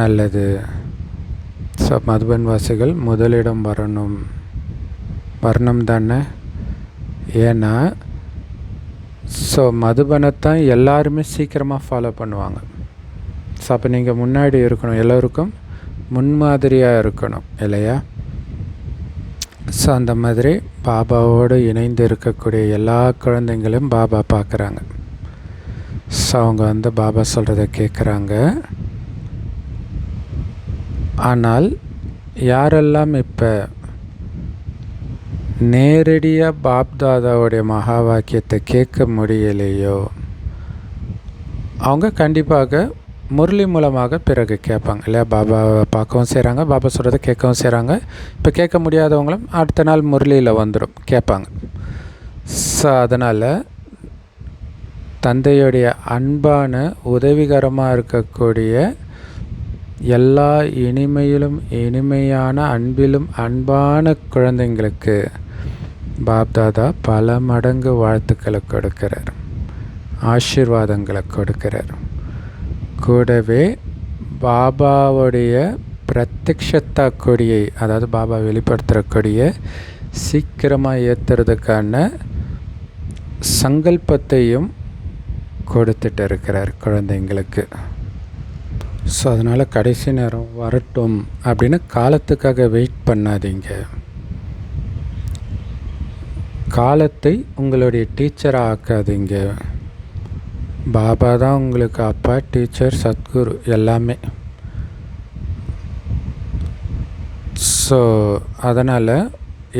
நல்லது. ஸோ மதுபன் வாசிகள் முதலிடம் வரணும் தானே? ஏன்னா ஸோ மதுபனைத்தான் எல்லாருமே சீக்கிரமாக ஃபாலோ பண்ணுவாங்க. ஸோ அப்போ நீங்கள் முன்னாடி இருக்கணும், எல்லோருக்கும் முன்மாதிரியாக இருக்கணும் இல்லையா? ஸோ அந்த மாதிரி பாபாவோடு இணைந்து இருக்கக்கூடிய எல்லா குழந்தைங்களும் பாபா பார்க்குறாங்க. ஸோ அவங்க பாபா சொல்கிறத கேட்குறாங்க. ஆனால் யாரெல்லாம் இப்போ நேரடியாக பாப்தாதாவுடைய மகா வாக்கியத்தை கேட்க முடியலையோ அவங்க கண்டிப்பாக முரளி மூலமாக பிறகு கேட்பாங்க இல்லையா? பாபாவை பார்க்கவும் செய்கிறாங்க, பாபா சொல்கிறத கேட்கவும் செய்கிறாங்க. இப்போ கேட்க முடியாதவங்களும் அடுத்த நாள் முரளியில் வந்துடும், கேட்பாங்க. ஸோ அதனால் தந்தையுடைய அன்பான உதவிகரமாக இருக்கக்கூடிய எல்லா இனிமையிலும் இனிமையான அன்பிலும் அன்பான குழந்தைங்களுக்கு பாப்தாதா பல மடங்கு வாழ்த்துக்களை கொடுக்கிறார், ஆசீர்வாதங்களை கொடுக்கிறார். கூடவே பாபாவுடைய பிரத்யக்ஷத்தா கொடியை, அதாவது பாபா வெளிப்படுத்துகிற கொடியை சீக்கிரமாக ஏற்றுறதுக்கான சங்கல்பத்தையும் கொடுத்துட்டு இருக்கிறார் குழந்தைங்களுக்கு. ஸோ அதனால் கடைசி நேரம் வரட்டும் அப்படின்னு காலத்துக்காக வெயிட் பண்ணாதீங்க. காலத்தை உங்களுடைய டீச்சராக ஆக்காதீங்க. பாபா தான் உங்களுக்கு அப்பா, டீச்சர், சத்குரு எல்லாமே. ஸோ அதனால்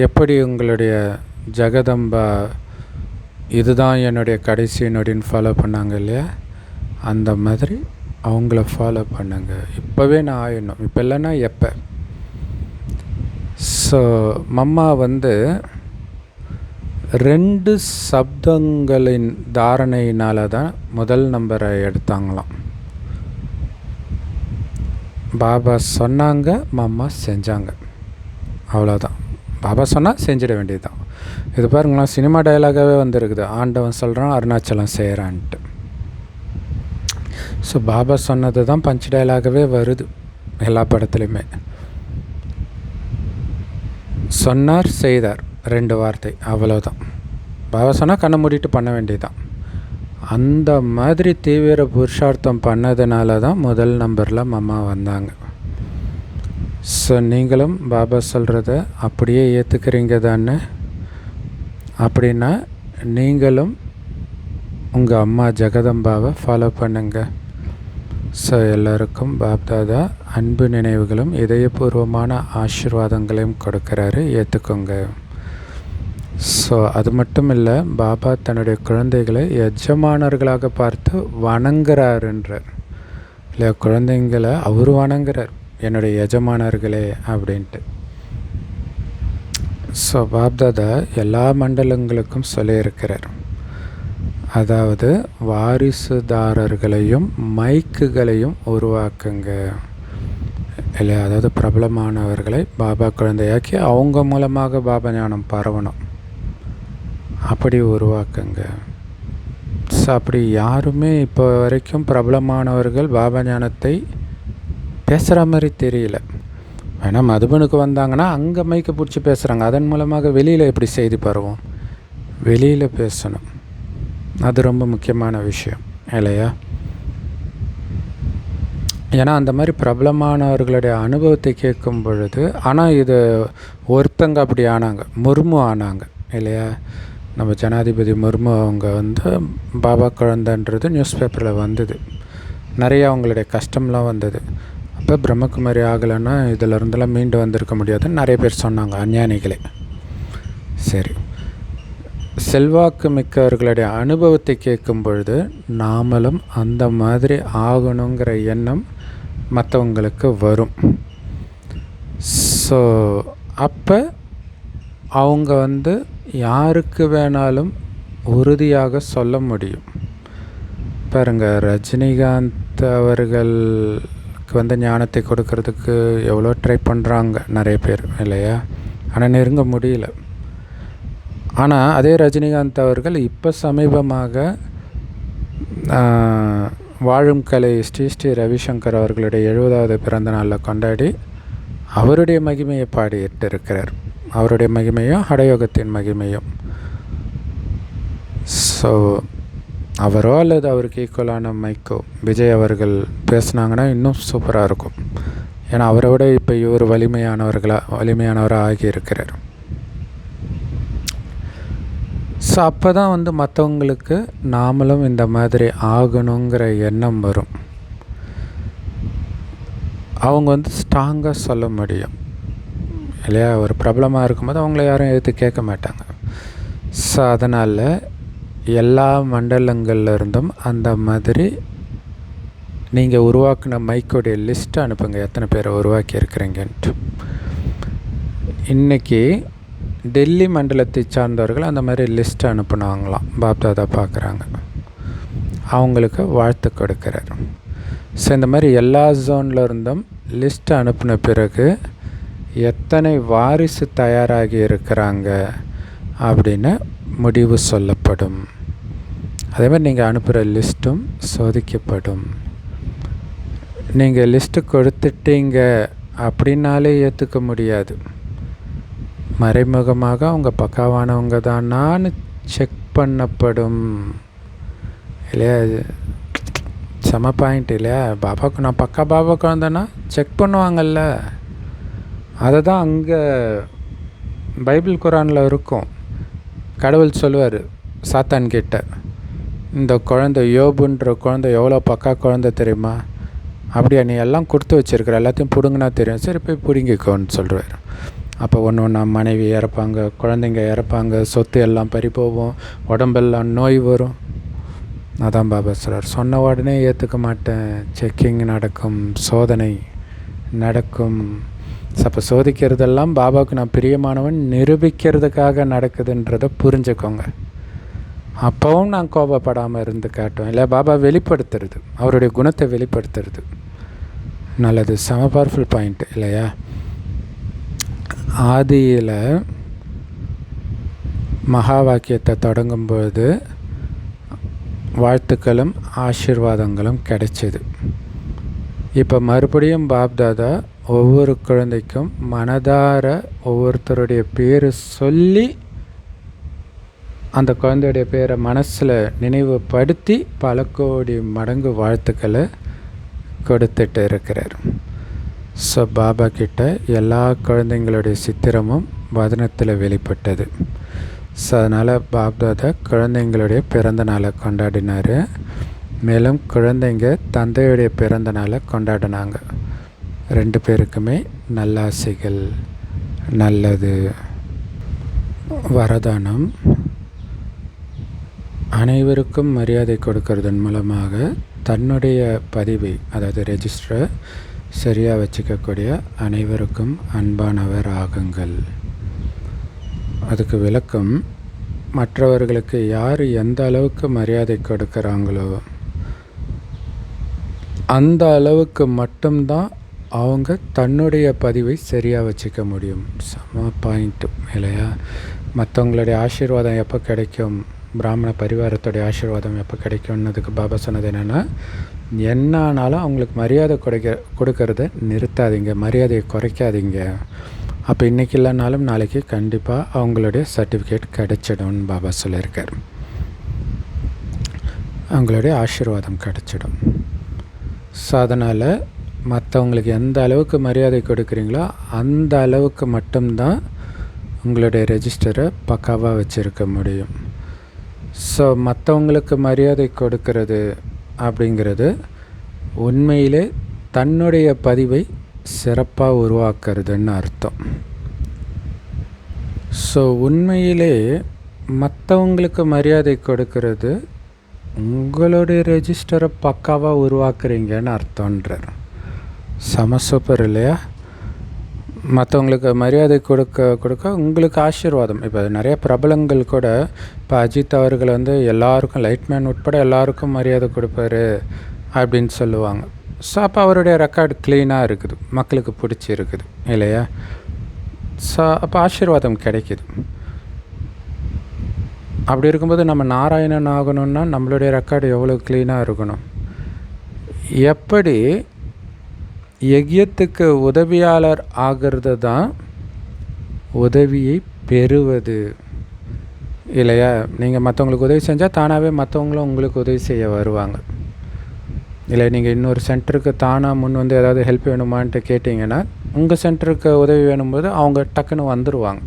எப்படி உங்களுடைய ஜெகதம்பா இதுதான் என்னுடைய கடைசி நொடின்னு ஃபாலோ பண்ணாங்க இல்லையா? அந்த மாதிரி அவங்கள ஃபாலோ பண்ணுங்க. இப்போவே நான் ஆயிடணும், இப்போ இல்லைன்னா எப்போ? ஸோ மம்மா 2 சப்தங்களின் தாரணையினால் தான் முதல் நம்பரை எடுத்தாங்களாம். பாபா சொன்னாங்க, மம்மா செஞ்சாங்க, அவ்வளோதான். பாபா சொன்னால் செஞ்சிட வேண்டியது தான். இது பாருங்களேன், சினிமா டயலாகாகவே வந்துருக்குது. ஆண்டவன் சொல்கிறான், அருணாச்சலம் செய்கிறான்ட்டு. ஸோ பாபா சொன்னது தான் பஞ்ச் டயலாகவே வருது எல்லா படத்துலையுமே. சொன்னார் செய்தார், 2 வார்த்தை, அவ்வளோதான். பாபா சொன்னால் கண்ணை மூடிட்டு பண்ண வேண்டியதுதான். அந்த மாதிரி தீவிர புருஷார்த்தம் பண்ணதுனால தான் முதல் நம்பரில் மம்மா வந்தாங்க. ஸோ நீங்களும் பாபா சொல்கிறத அப்படியே ஏற்றுக்கிறீங்க தானே? அப்படின்னா நீங்களும் உங்கள் அம்மா ஜெகதம்பாவை ஃபாலோ பண்ணுங்க. ஸோ எல்லோருக்கும் பாப்தாதா அன்பு நினைவுகளும் இதயபூர்வமான ஆசீர்வாதங்களையும் கொடுக்குறாரு, ஏற்றுக்கோங்க. ஸோ அது மட்டும் இல்லை, பாபா தன்னுடைய குழந்தைகளை எஜமானர்களாக பார்த்து வணங்குறாருன்றார் இல்லையா? குழந்தைங்களை அவர் வணங்குறார், என்னுடைய எஜமானர்களே அப்படின்ட்டு. ஸோ பாப்தாதா எல்லா மண்டலங்களுக்கும் சொல்லியிருக்கிறார், அதாவது வாரிசுதாரர்களையும் மைக்குகளையும் உருவாக்குங்க இல்லையா? அதாவது பிரபலமானவர்களை பாபா குழந்தையாக்கி அவங்க மூலமாக பாபா ஞானம் பரவணும், அப்படி உருவாக்குங்க. ஸோ அப்படி யாருமே இப்போ வரைக்கும் பிரபலமானவர்கள் பாபா ஞானத்தை பேசுகிற மாதிரி தெரியல. வேணால் மதுபனுக்கு வந்தாங்கன்னா அங்கே மைக்கை பிடிச்சி பேசுகிறாங்க, அதன் மூலமாக வெளியில் எப்படி செய்தி பரவும்? வெளியில் பேசணும், அது ரொம்ப முக்கியமான விஷயம் இல்லையா? ஏன்னா அந்த மாதிரி பிரபலமானவர்களுடைய அனுபவத்தை கேட்கும் பொழுது, ஆனால் இது ஒருத்தங்க அப்படி ஆனாங்க, முர்மு ஆனாங்க இல்லையா? நம்ம ஜனாதிபதி முர்மு அவங்க பாபா குழந்தைன்றது நியூஸ் பேப்பரில் வந்தது, நிறையா அவங்களுடைய கஷ்டம்லாம் வந்தது. அப்போ பிரம்மகுமாரி ஆகலைன்னா இதிலருந்தெல்லாம் மீண்டு வந்திருக்க முடியாதுன்னு நிறைய பேர் சொன்னாங்க, அஞ்ஞானிகளே. சரி, செல்வாக்கு மிக்கவர்களுடைய அனுபவத்தை கேட்கும் பொழுது நாமளும் அந்த மாதிரி ஆகணுங்கிற எண்ணம் மற்றவங்களுக்கு வரும். ஸோ அப்போ அவங்க யாருக்கு வேணாலும் உறுதியாக சொல்ல முடியும். பாருங்கள், ரஜினிகாந்த் அவர்களுக்கு ஞானத்தை கொடுக்கறதுக்கு எவ்வளோ ட்ரை பண்ணுறாங்க நிறைய பேர் இல்லையா? ஆனால் நெருங்க முடியல. ஆனால் அதே ரஜினிகாந்த் அவர்கள் இப்போ சமீபமாக வாழும் கலை ஸ்ரீ ரவிசங்கர் அவர்களுடைய 70வது பிறந்த நாளில் கொண்டாடி அவருடைய மகிமையை பாடிட்டு இருக்கிறார், அவருடைய மகிமையும் ஹடயோகத்தின் மகிமையும். ஸோ அவரோ அல்லது அவருக்கு ஈக்குவலான மைக்கோ விஜய் அவர்கள் பேசுனாங்கன்னா இன்னும் சூப்பராக இருக்கும். ஏன்னா அவரை விட இப்போ இவர் வலிமையானவராக ஆகியிருக்கிறார். ஸோ அப்போ தான் மற்றவங்களுக்கு நாமளும் இந்த மாதிரி ஆகணுங்கிற எண்ணம் வரும். அவங்க ஸ்ட்ராங்காக சொல்ல முடியும் இல்லையா? ஒரு பிரபலமாக இருக்கும்போது அவங்கள யாரும் எதிர்த்து கேட்க மாட்டாங்க. ஸோ அதனால் எல்லா மண்டலங்கள்லேருந்தும் அந்த மாதிரி நீங்கள் உருவாக்கின மைக்கோடைய லிஸ்ட்டை அனுப்புங்க, எத்தனை பேரை உருவாக்கி இருக்கிறீங்கன்ட்டு. இன்றைக்கி டெல்லி மண்டலத்தை சார்ந்தவர்கள் அந்த மாதிரி லிஸ்ட்டை அனுப்புனாங்களாம், பாப்தாதா பார்க்குறாங்க, அவங்களுக்கு வாழ்த்து கொடுக்குறார். ஸோ இந்த மாதிரி எல்லா ஜோனில் இருந்தும் லிஸ்ட்டை அனுப்பின பிறகு எத்தனை வாரிசு தயாராகி இருக்கிறாங்க அப்படின்னு முடிவு சொல்லப்படும். அதே மாதிரி நீங்கள் அனுப்புகிற லிஸ்ட்டும் சோதிக்கப்படும். நீங்கள் லிஸ்ட்டு கொடுத்துட்டீங்க அப்படின்னாலே ஏற்றுக்க முடியாது. மறைமுகமாக அவங்க பக்காவானவங்க தானான்னு செக் பண்ணப்படும் இல்லையா? செம பாயிண்ட் இல்லையா? பாபாவுக்கு நான் பாபாவுக்கு வந்தேன்னா செக் பண்ணுவாங்கல்ல. அதை தான் அங்கே பைபிள் குரானில் இருக்கும். கடவுள் சொல்லுவார் சாத்தான் கிட்ட, இந்த குழந்தை யோபுன்ற குழந்தை எவ்வளோ பக்கா குழந்தை தெரியுமா? அப்படியா, நீ எல்லாம் கொடுத்து வச்சுருக்கிற, எல்லாத்தையும் பிடுங்கினா தெரியும், சரி போய் பிடுங்கிக்கோன்னு சொல்கிறார். அப்போ ஒன்று மனைவி இறப்பாங்க, குழந்தைங்க இறப்பாங்க, சொத்து எல்லாம் பறி போவோம், உடம்பெல்லாம் நோய் வரும். அதான் பாபா சொல்கிறார், சொன்ன உடனே ஏற்றுக்க மாட்டேன், செக்கிங் நடக்கும், சோதனை நடக்கும். அப்போ சோதிக்கிறதெல்லாம் பாபாவுக்கு நான் பிரியமானவன் நிரூபிக்கிறதுக்காக நடக்குதுன்றதை புரிஞ்சுக்கோங்க. அப்போவும் நான் கோபப்படாமல் இருந்து காட்டுவேன் இல்லை? பாபா வெளிப்படுத்துறது, அவருடைய குணத்தை வெளிப்படுத்துறது நல்லது. செம பவர்ஃபுல் பாயிண்ட் இல்லையா? ஆதியில் மகா வாக்கியத்தை தொடங்கும்போது வாழ்த்துக்களும் ஆசீர்வாதங்களும் கிடைச்சிது. இப்போ மறுபடியும் பாப்தாதா ஒவ்வொரு குழந்தைக்கும் மனதார ஒவ்வொருத்தருடைய பேர் சொல்லி அந்த குழந்தையுடைய பேரை மனசில் நினைவுபடுத்தி பல கோடி மடங்கு வாழ்த்துக்களை கொடுத்துட்டு இருக்கிறார். ஸோ பாபா கிட்ட எல்லா குழந்தைங்களுடைய சித்திரமும் வதனத்தில் வெளிப்பட்டது. ஸோ அதனால் பாப்தாதா குழந்தைங்களுடைய பிறந்த நாளை கொண்டாடினார். மேலும் குழந்தைங்க தந்தையுடைய பிறந்த நாளை கொண்டாடினாங்க. 2 பேருக்குமே நல்லாசைகள். நல்லது. வரதானம்: அனைவருக்கும் மரியாதை கொடுக்கறதன் மூலமாக தன்னுடைய பதிவை, அதாவது ரெஜிஸ்டரை சரியாக வச்சுக்கக்கூடிய அனைவருக்கும் அன்பானவர் ஆகுங்கள். அதுக்கு விளக்கம்: மற்றவர்களுக்கு யார் எந்த அளவுக்கு மரியாதை கொடுக்குறாங்களோ அந்த அளவுக்கு மட்டும்தான் அவங்க தன்னுடைய பதிவை சரியாக வச்சுக்க முடியும். சம பாயிண்ட்டு இல்லையா? மற்றவங்களுடைய ஆசீர்வாதம் எப்போ கிடைக்கும், பிராமண பரிவாரத்துடைய ஆசீர்வாதம் எப்போ கிடைக்கும்னதுக்கு பாபா சொன்னது என்னென்னா, என்ன ஆனாலும் அவங்களுக்கு மரியாதை கொடுக்கறத நிறுத்தாதீங்க, மரியாதையை குறைக்காதீங்க. அப்போ இன்றைக்கி இல்லைனாலும் நாளைக்கு கண்டிப்பாக அவங்களுடைய சர்டிஃபிகேட் கிடைச்சிடும்னு பாபா சொல்லியிருக்கார். அவங்களுடைய ஆசீர்வாதம் கிடைச்சிடும். ஸோ அதனால் மற்றவங்களுக்கு எந்த அளவுக்கு மரியாதை கொடுக்குறீங்களோ அந்த அளவுக்கு மட்டும்தான் உங்களுடைய ரெஜிஸ்டரை பக்காவாக வச்சுருக்க முடியும். ஸோ மற்றவங்களுக்கு மரியாதை கொடுக்கறது அப்படிங்கிறது உண்மையிலே தன்னுடைய பதிவை சிறப்பாக உருவாக்குறதுன்னு அர்த்தம். ஸோ உண்மையிலே மற்றவங்களுக்கு மரியாதை கொடுக்கறது உங்களுடைய ரெஜிஸ்டரை பக்காவாக உருவாக்குறீங்கன்னு அர்த்தம்ன்றார். செம சூப்பர் இல்லையா? மற்றவங்களுக்கு மரியாதை கொடுக்க உங்களுக்கு ஆசீர்வாதம். இப்போ நிறைய பிரபலங்கள் கூட, இப்போ அஜித் அவர்கள் எல்லாருக்கும், லைட்மேன் உட்பட எல்லாருக்கும் மரியாதை கொடுப்பாரு அப்படின்னு சொல்லுவாங்க. ஸோ அப்போ அவருடைய ரெக்கார்டு க்ளீனாக இருக்குது, மக்களுக்கு பிடிச்சிருக்குது இல்லையா? ஸோ அப்போ ஆசீர்வாதம் கிடைக்கிது. அப்படி இருக்கும்போது நம்ம நாராயணன் ஆகணும்னா நம்மளுடைய ரெக்கார்டு எவ்வளோ க்ளீனாக இருக்கணும். எப்படி யஜ்யத்துக்கு உதவியாளர் ஆகிறது தான் உதவியை பெறுவது இல்லையா? நீங்கள் மற்றவங்களுக்கு உதவி செஞ்சால் தானாகவே மற்றவங்களும் உங்களுக்கு உதவி செய்ய வருவாங்க. இல்லை நீங்கள் இன்னொரு சென்டருக்கு தானாக முன் ஏதாவது ஹெல்ப் வேணுமான்ட்டு கேட்டிங்கன்னா உங்கள் சென்டருக்கு உதவி வேணும்போது அவங்க டக்குன்னு வந்துடுவாங்க.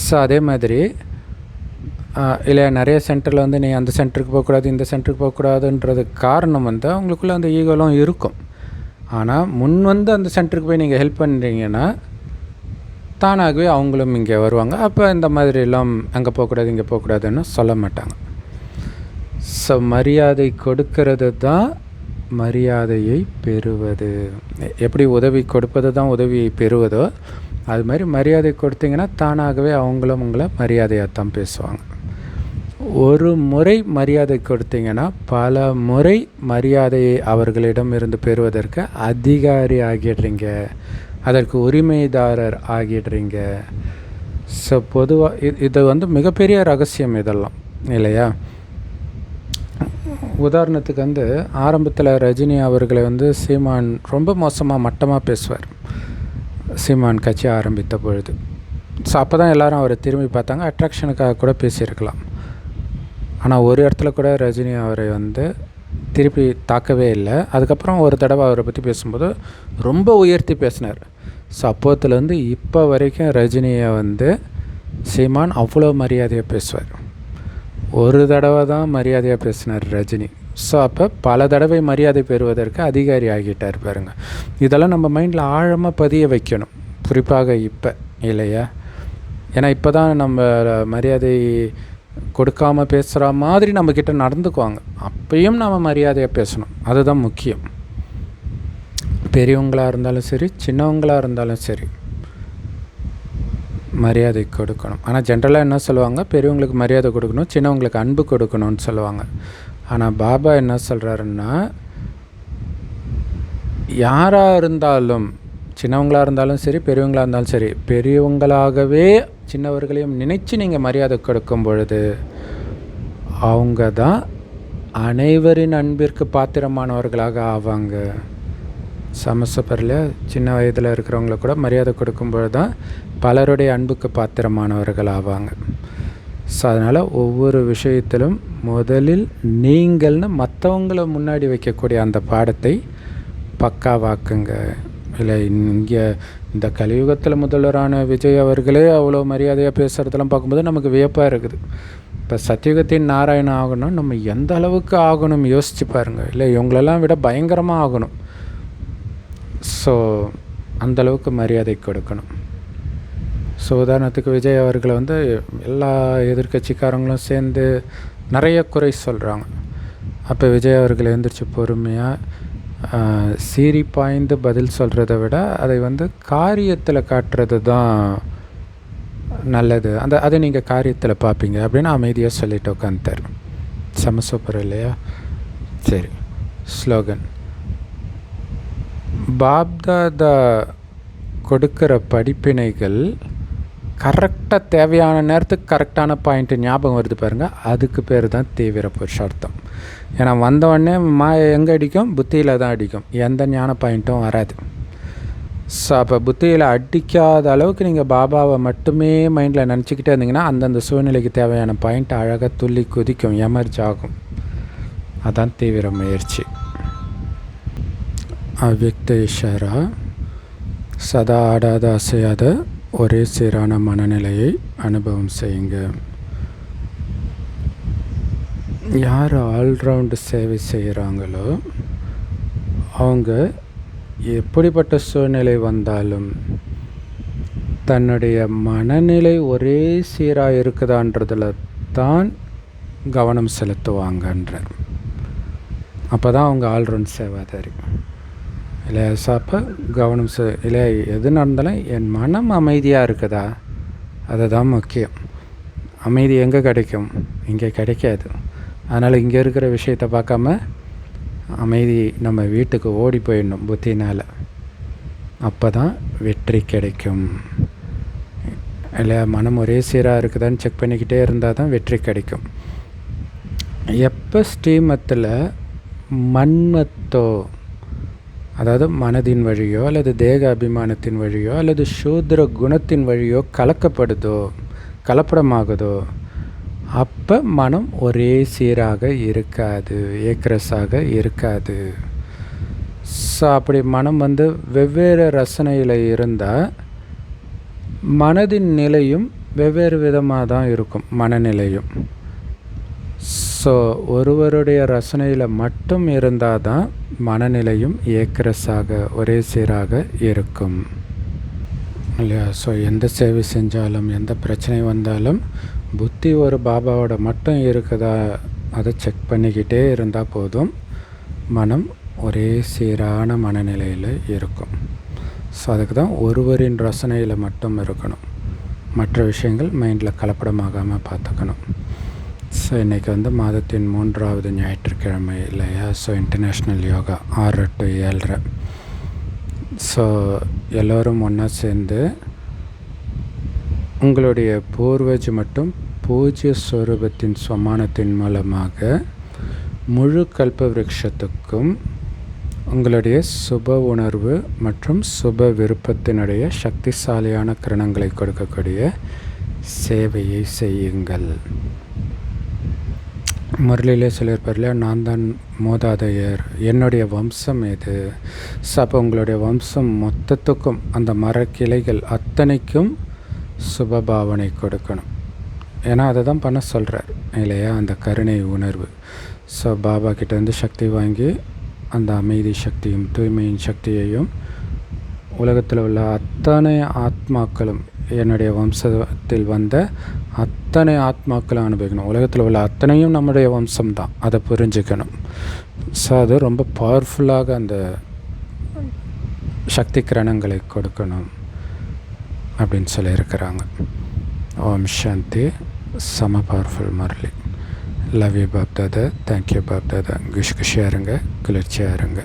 ஸோ அதே மாதிரி இல்லை நிறைய சென்டரில் நீ அந்த சென்டருக்கு போகக்கூடாது, இந்த சென்டருக்கு போகக்கூடாதுன்றதுக்கு காரணம் அவங்களுக்குள்ளே அந்த ஈகோலாம் இருக்கும். ஆனால் முன் அந்த சென்டருக்கு போய் நீங்கள் ஹெல்ப் பண்ணுறீங்கன்னா தானாகவே அவங்களும் இங்கே வருவாங்க. அப்போ இந்த மாதிரிலாம் அங்கே போகக்கூடாது இங்கே போகக்கூடாதுன்னு சொல்ல மாட்டாங்க. ஸோ மரியாதை கொடுக்கறது தான் மரியாதையை பெறுவது. எப்படி உதவி கொடுப்பது தான் உதவியை பெறுவதோ அது மாதிரி மரியாதை கொடுத்தீங்கன்னா தானாகவே அவங்களும் உங்களை மரியாதையாக தான் பேசுவாங்க. ஒரு முறை மரியாதை கொடுத்தீங்கன்னா பல முறை மரியாதையை அவர்களிடம் இருந்து பெறுவதற்கு அதிகாரி ஆகிடுறீங்க, அதற்கு உரிமைதாரர் ஆகிடுறீங்க. ஸோ பொதுவாக இது மிகப்பெரிய ரகசியம் இதெல்லாம் இல்லையா? உதாரணத்துக்கு ஆரம்பத்தில் ரஜினி அவர்களை சீமான் ரொம்ப மோசமாக மட்டமாக பேசுவார், சீமான் கட்சி ஆரம்பித்த பொழுது. ஸோ அப்போ தான் எல்லோரும் அவரை திரும்பி பார்த்தாங்க. அட்ராக்ஷனுக்காக கூட பேசியிருக்கலாம். ஆனால் ஒரு இடத்துல கூட ரஜினி அவரை திருப்பி தாக்கவே இல்லை. அதுக்கப்புறம் ஒரு தடவை அவரை பற்றி பேசும்போது ரொம்ப உயர்த்தி பேசினார். ஸோ அப்போத்துலேருந்து இப்போ வரைக்கும் ரஜினியை சீமான் அவ்வளோ மரியாதையாக பேசுவார். ஒரு தடவை தான் மரியாதையாக பேசினார் ரஜினி. ஸோ அப்போ பல தடவை மரியாதை பெறுவதற்கு அதிகாரி ஆகிட்டார் பாருங்கள். இதெல்லாம் நம்ம மைண்டில் ஆழமாக பதிய வைக்கணும், குறிப்பாக இப்போ இல்லையா? ஏன்னா இப்போ தான் நம்ம மரியாதை கொடுக்காமல் பேசுகிற மாதிரி நம்மக்கிட்ட நடந்துக்குவாங்க. அப்பையும் நம்ம மரியாதையாக பேசணும், அதுதான் முக்கியம். பெரியவங்களாக இருந்தாலும் சரி, சின்னவங்களாக இருந்தாலும் சரி, மரியாதை கொடுக்கணும். ஆனால் ஜென்ரலாக என்ன சொல்லுவாங்க, பெரியவங்களுக்கு மரியாதை கொடுக்கணும், சின்னவங்களுக்கு அன்பு கொடுக்கணும்னு சொல்லுவாங்க. ஆனால் பாபா என்ன சொல்கிறாருன்னா, யாராக இருந்தாலும், சின்னவங்களாக இருந்தாலும் சரி, பெரியவங்களாக இருந்தாலும் சரி, பெரியவங்களாகவே சின்னவர்களையும் நினைச்சு நீங்கள் மரியாதை கொடுக்கும் பொழுது அவங்க தான் அனைவரின் அன்பிற்கு பாத்திரமானவர்களாக ஆவாங்க. சமஸ்பரில் சின்ன வயதில் இருக்கிறவங்கள கூட மரியாதை கொடுக்கும்பொழுது தான் பலருடைய அன்புக்கு பாத்திரமானவர்கள் ஆவாங்க. ஸோ அதனால் ஒவ்வொரு விஷயத்திலும் முதலில் நீங்கள்னு மற்றவங்கள முன்னாடி வைக்கக்கூடிய அந்த பாடத்தை பக்காவாக்குங்க. இல்லை, இங்கே இந்த கலியுகத்தில் முதல்வரான விஜய் அவர்களே அவ்வளோ மரியாதையாக பேசுகிறதெல்லாம் பார்க்கும்போது நமக்கு வியப்பாக இருக்குது. இப்போ சத்தியுகத்தின் நாராயணன் ஆகணும், நம்ம எந்த அளவுக்கு ஆகணும் யோசித்து பாருங்கள். இல்லை, இவங்களெல்லாம் விட பயங்கரமாக ஆகணும். ஸோ அந்தளவுக்கு மரியாதை கொடுக்கணும். ஸோ உதாரணத்துக்கு விஜய் அவர்களை எல்லா எதிர்கட்சிக்காரங்களும் சேர்ந்து நிறைய குறை சொல்கிறாங்க. அப்போ விஜய் அவர்களை எழுந்திரிச்சு பொறுமையாக சீறி பாய்ந்து பதில் சொல்கிறத விட அதை காரியத்தில் காட்டுறது தான் நல்லது. அதை நீங்கள் காரியத்தில் பார்ப்பீங்க அப்படின்னு அமைதியாக சொல்லிட்டு உட்காந்துட்டார். செம சூப்பர் இல்லையா? சரி, ஸ்லோகன். பாப்தாதா கொடுக்குற படிப்பினைகள் கரெக்டாக தேவையான நேரத்துக்கு கரெக்டான பாயிண்ட்டு ஞாபகம் வருது பாருங்கள், அதுக்கு பேர் தான் தீவிர புருஷார்த்தம். ஏன்னா வந்தவொடனே மாய எங்கே அடிக்கும்? புத்தியில் தான் அடிக்கும், எந்த ஞான பாயிண்ட்டும் வராது. ஸோ அப்போ புத்தியில் அடிக்காத அளவுக்கு நீங்கள் பாபாவை மட்டுமே மைண்டில் நினச்சிக்கிட்டே இருந்தீங்கன்னா அந்தந்த சூழ்நிலைக்கு தேவையான பாயிண்ட் அழகாக துள்ளி குதிக்கும், எமர்ஜ் ஆகும். அதான் தீவிர முயற்சி. அவ்யக்த இஷாரா. சதா ஆடாத அசையாத ஒரே சீரான மனநிலையை அனுபவம் செய்யுங்க. யார் ஆல்ரவுண்டு சேவை செய்கிறாங்களோ அவங்க எப்படிப்பட்ட சூழ்நிலை வந்தாலும் தன்னுடைய மனநிலை ஒரே சீராக இருக்குதான்றதில் தான் கவனம் செலுத்துவாங்கன்றார். அப்போ தான் அவங்க ஆல்ரவுண்ட் சேவாதாரி. இல்லை சாப்ப கவனம் இல்லை, எது நடந்தாலும் என் மனம் அமைதியாக இருக்குதா, அதுதான் முக்கியம். அமைதி எங்கே கிடைக்கும்? இங்கே கிடைக்காது. அதனால் இங்கே இருக்கிற விஷயத்தை பார்க்காம அமைதி நம்ம வீட்டுக்கு ஓடி போயிடணும் புத்தினால். அப்போ தான் வெற்றி கிடைக்கும். இல்லை, மனம் ஒரே சீராக இருக்குதான்னு செக் பண்ணிக்கிட்டே இருந்தால் தான் வெற்றி கிடைக்கும். எப்போ ஸ்ரீமத்தில் மன்மத்தோ, அதாவது மனதின் வழியோ அல்லது தேக அபிமானத்தின் வழியோ அல்லது சூத்ர குணத்தின் வழியோ கலக்கப்படுதோ, கலப்படமாகுதோ, அப்போ மனம் ஒரே சீராக இருக்காது, ஏக்ரஸாக இருக்காது. ஸோ அப்படி மனம் வெவ்வேறு ரசனையில் இருந்தால் மனதின் நிலையும் வெவ்வேறு விதமாக தான் இருக்கும், மனநிலையும். ஸோ ஒருவருடைய ரசனையில் மட்டும் இருந்தால் தான் மனநிலையும் ஏக்ரஸாக ஒரே சீராக இருக்கும் இல்லையா? ஸோ எந்த சேவை செஞ்சாலும் எந்த பிரச்சனை வந்தாலும் புத்தி ஒரு பாபாவோட மட்டும் இருக்குதா அதை செக் பண்ணிக்கிட்டே இருந்தால் போதும், மனம் ஒரே சீரான மனநிலையில் இருக்கும். ஸோ அதுக்கு தான் ஒருவரின் ரசனையில் மட்டும் இருக்கணும், மற்ற விஷயங்கள் மைண்டில் கலப்படமாகாமல் பார்த்துக்கணும். ஸோ இன்றைக்கி மாதத்தின் 3வது ஞாயிற்றுக்கிழமை இல்லையா? So international yoga 6 to 7:30. So எல்லோரும் ஒன்றா சேர்ந்து உங்களுடைய பூர்வஜ் மற்றும் பூஜ்ய ஸ்வரூபத்தின் ஸ்வமானத்தின் மூலமாக முழு கல்ப விருட்சத்துக்கும் உங்களுடைய சுப உணர்வு மற்றும் சுப விருப்பத்தினுடைய சக்திசாலியான கிரணங்களை கொடுக்கக்கூடிய சேவையை செய்யுங்கள். முரளியிலே சொல்லியிருப்பார் இல்லையா, நான் தான் மூதாதையர், என்னுடைய வம்சம் இது. அப்போ உங்களுடைய வம்சம் மொத்தத்துக்கும் அந்த மரக்கிளைகள் அத்தனைக்கும் சுபபாவனை கொடுக்கணும். ஏன்னா அதை தான் பண்ண சொல்கிறார் இல்லையா, அந்த கருணை உணர்வு. ஸோ பாபா கிட்டேருந்து சக்தி வாங்கி அந்த அமைதி சக்தியும் தூய்மையின் சக்தியையும் உலகத்தில் உள்ள அத்தனை ஆத்மாக்களும், என்னுடைய வம்சத்தில் வந்த அத்தனை ஆத்மாக்களும் அனுபவிக்கணும். உலகத்தில் உள்ள அத்தனையும் நம்முடைய வம்சம்தான், அதை புரிஞ்சுக்கணும். ஸோ அது ரொம்ப பவர்ஃபுல்லாக அந்த சக்தி கிரணங்களை கொடுக்கணும் அப்படின்னு சொல்லியிருக்கிறாங்க. ஓம் சாந்தி. செம powerful Murali. Love you Bapdada. Thank you Bapdada. குஷியாக இருங்க, குளிர்ச்சியாக இருங்க.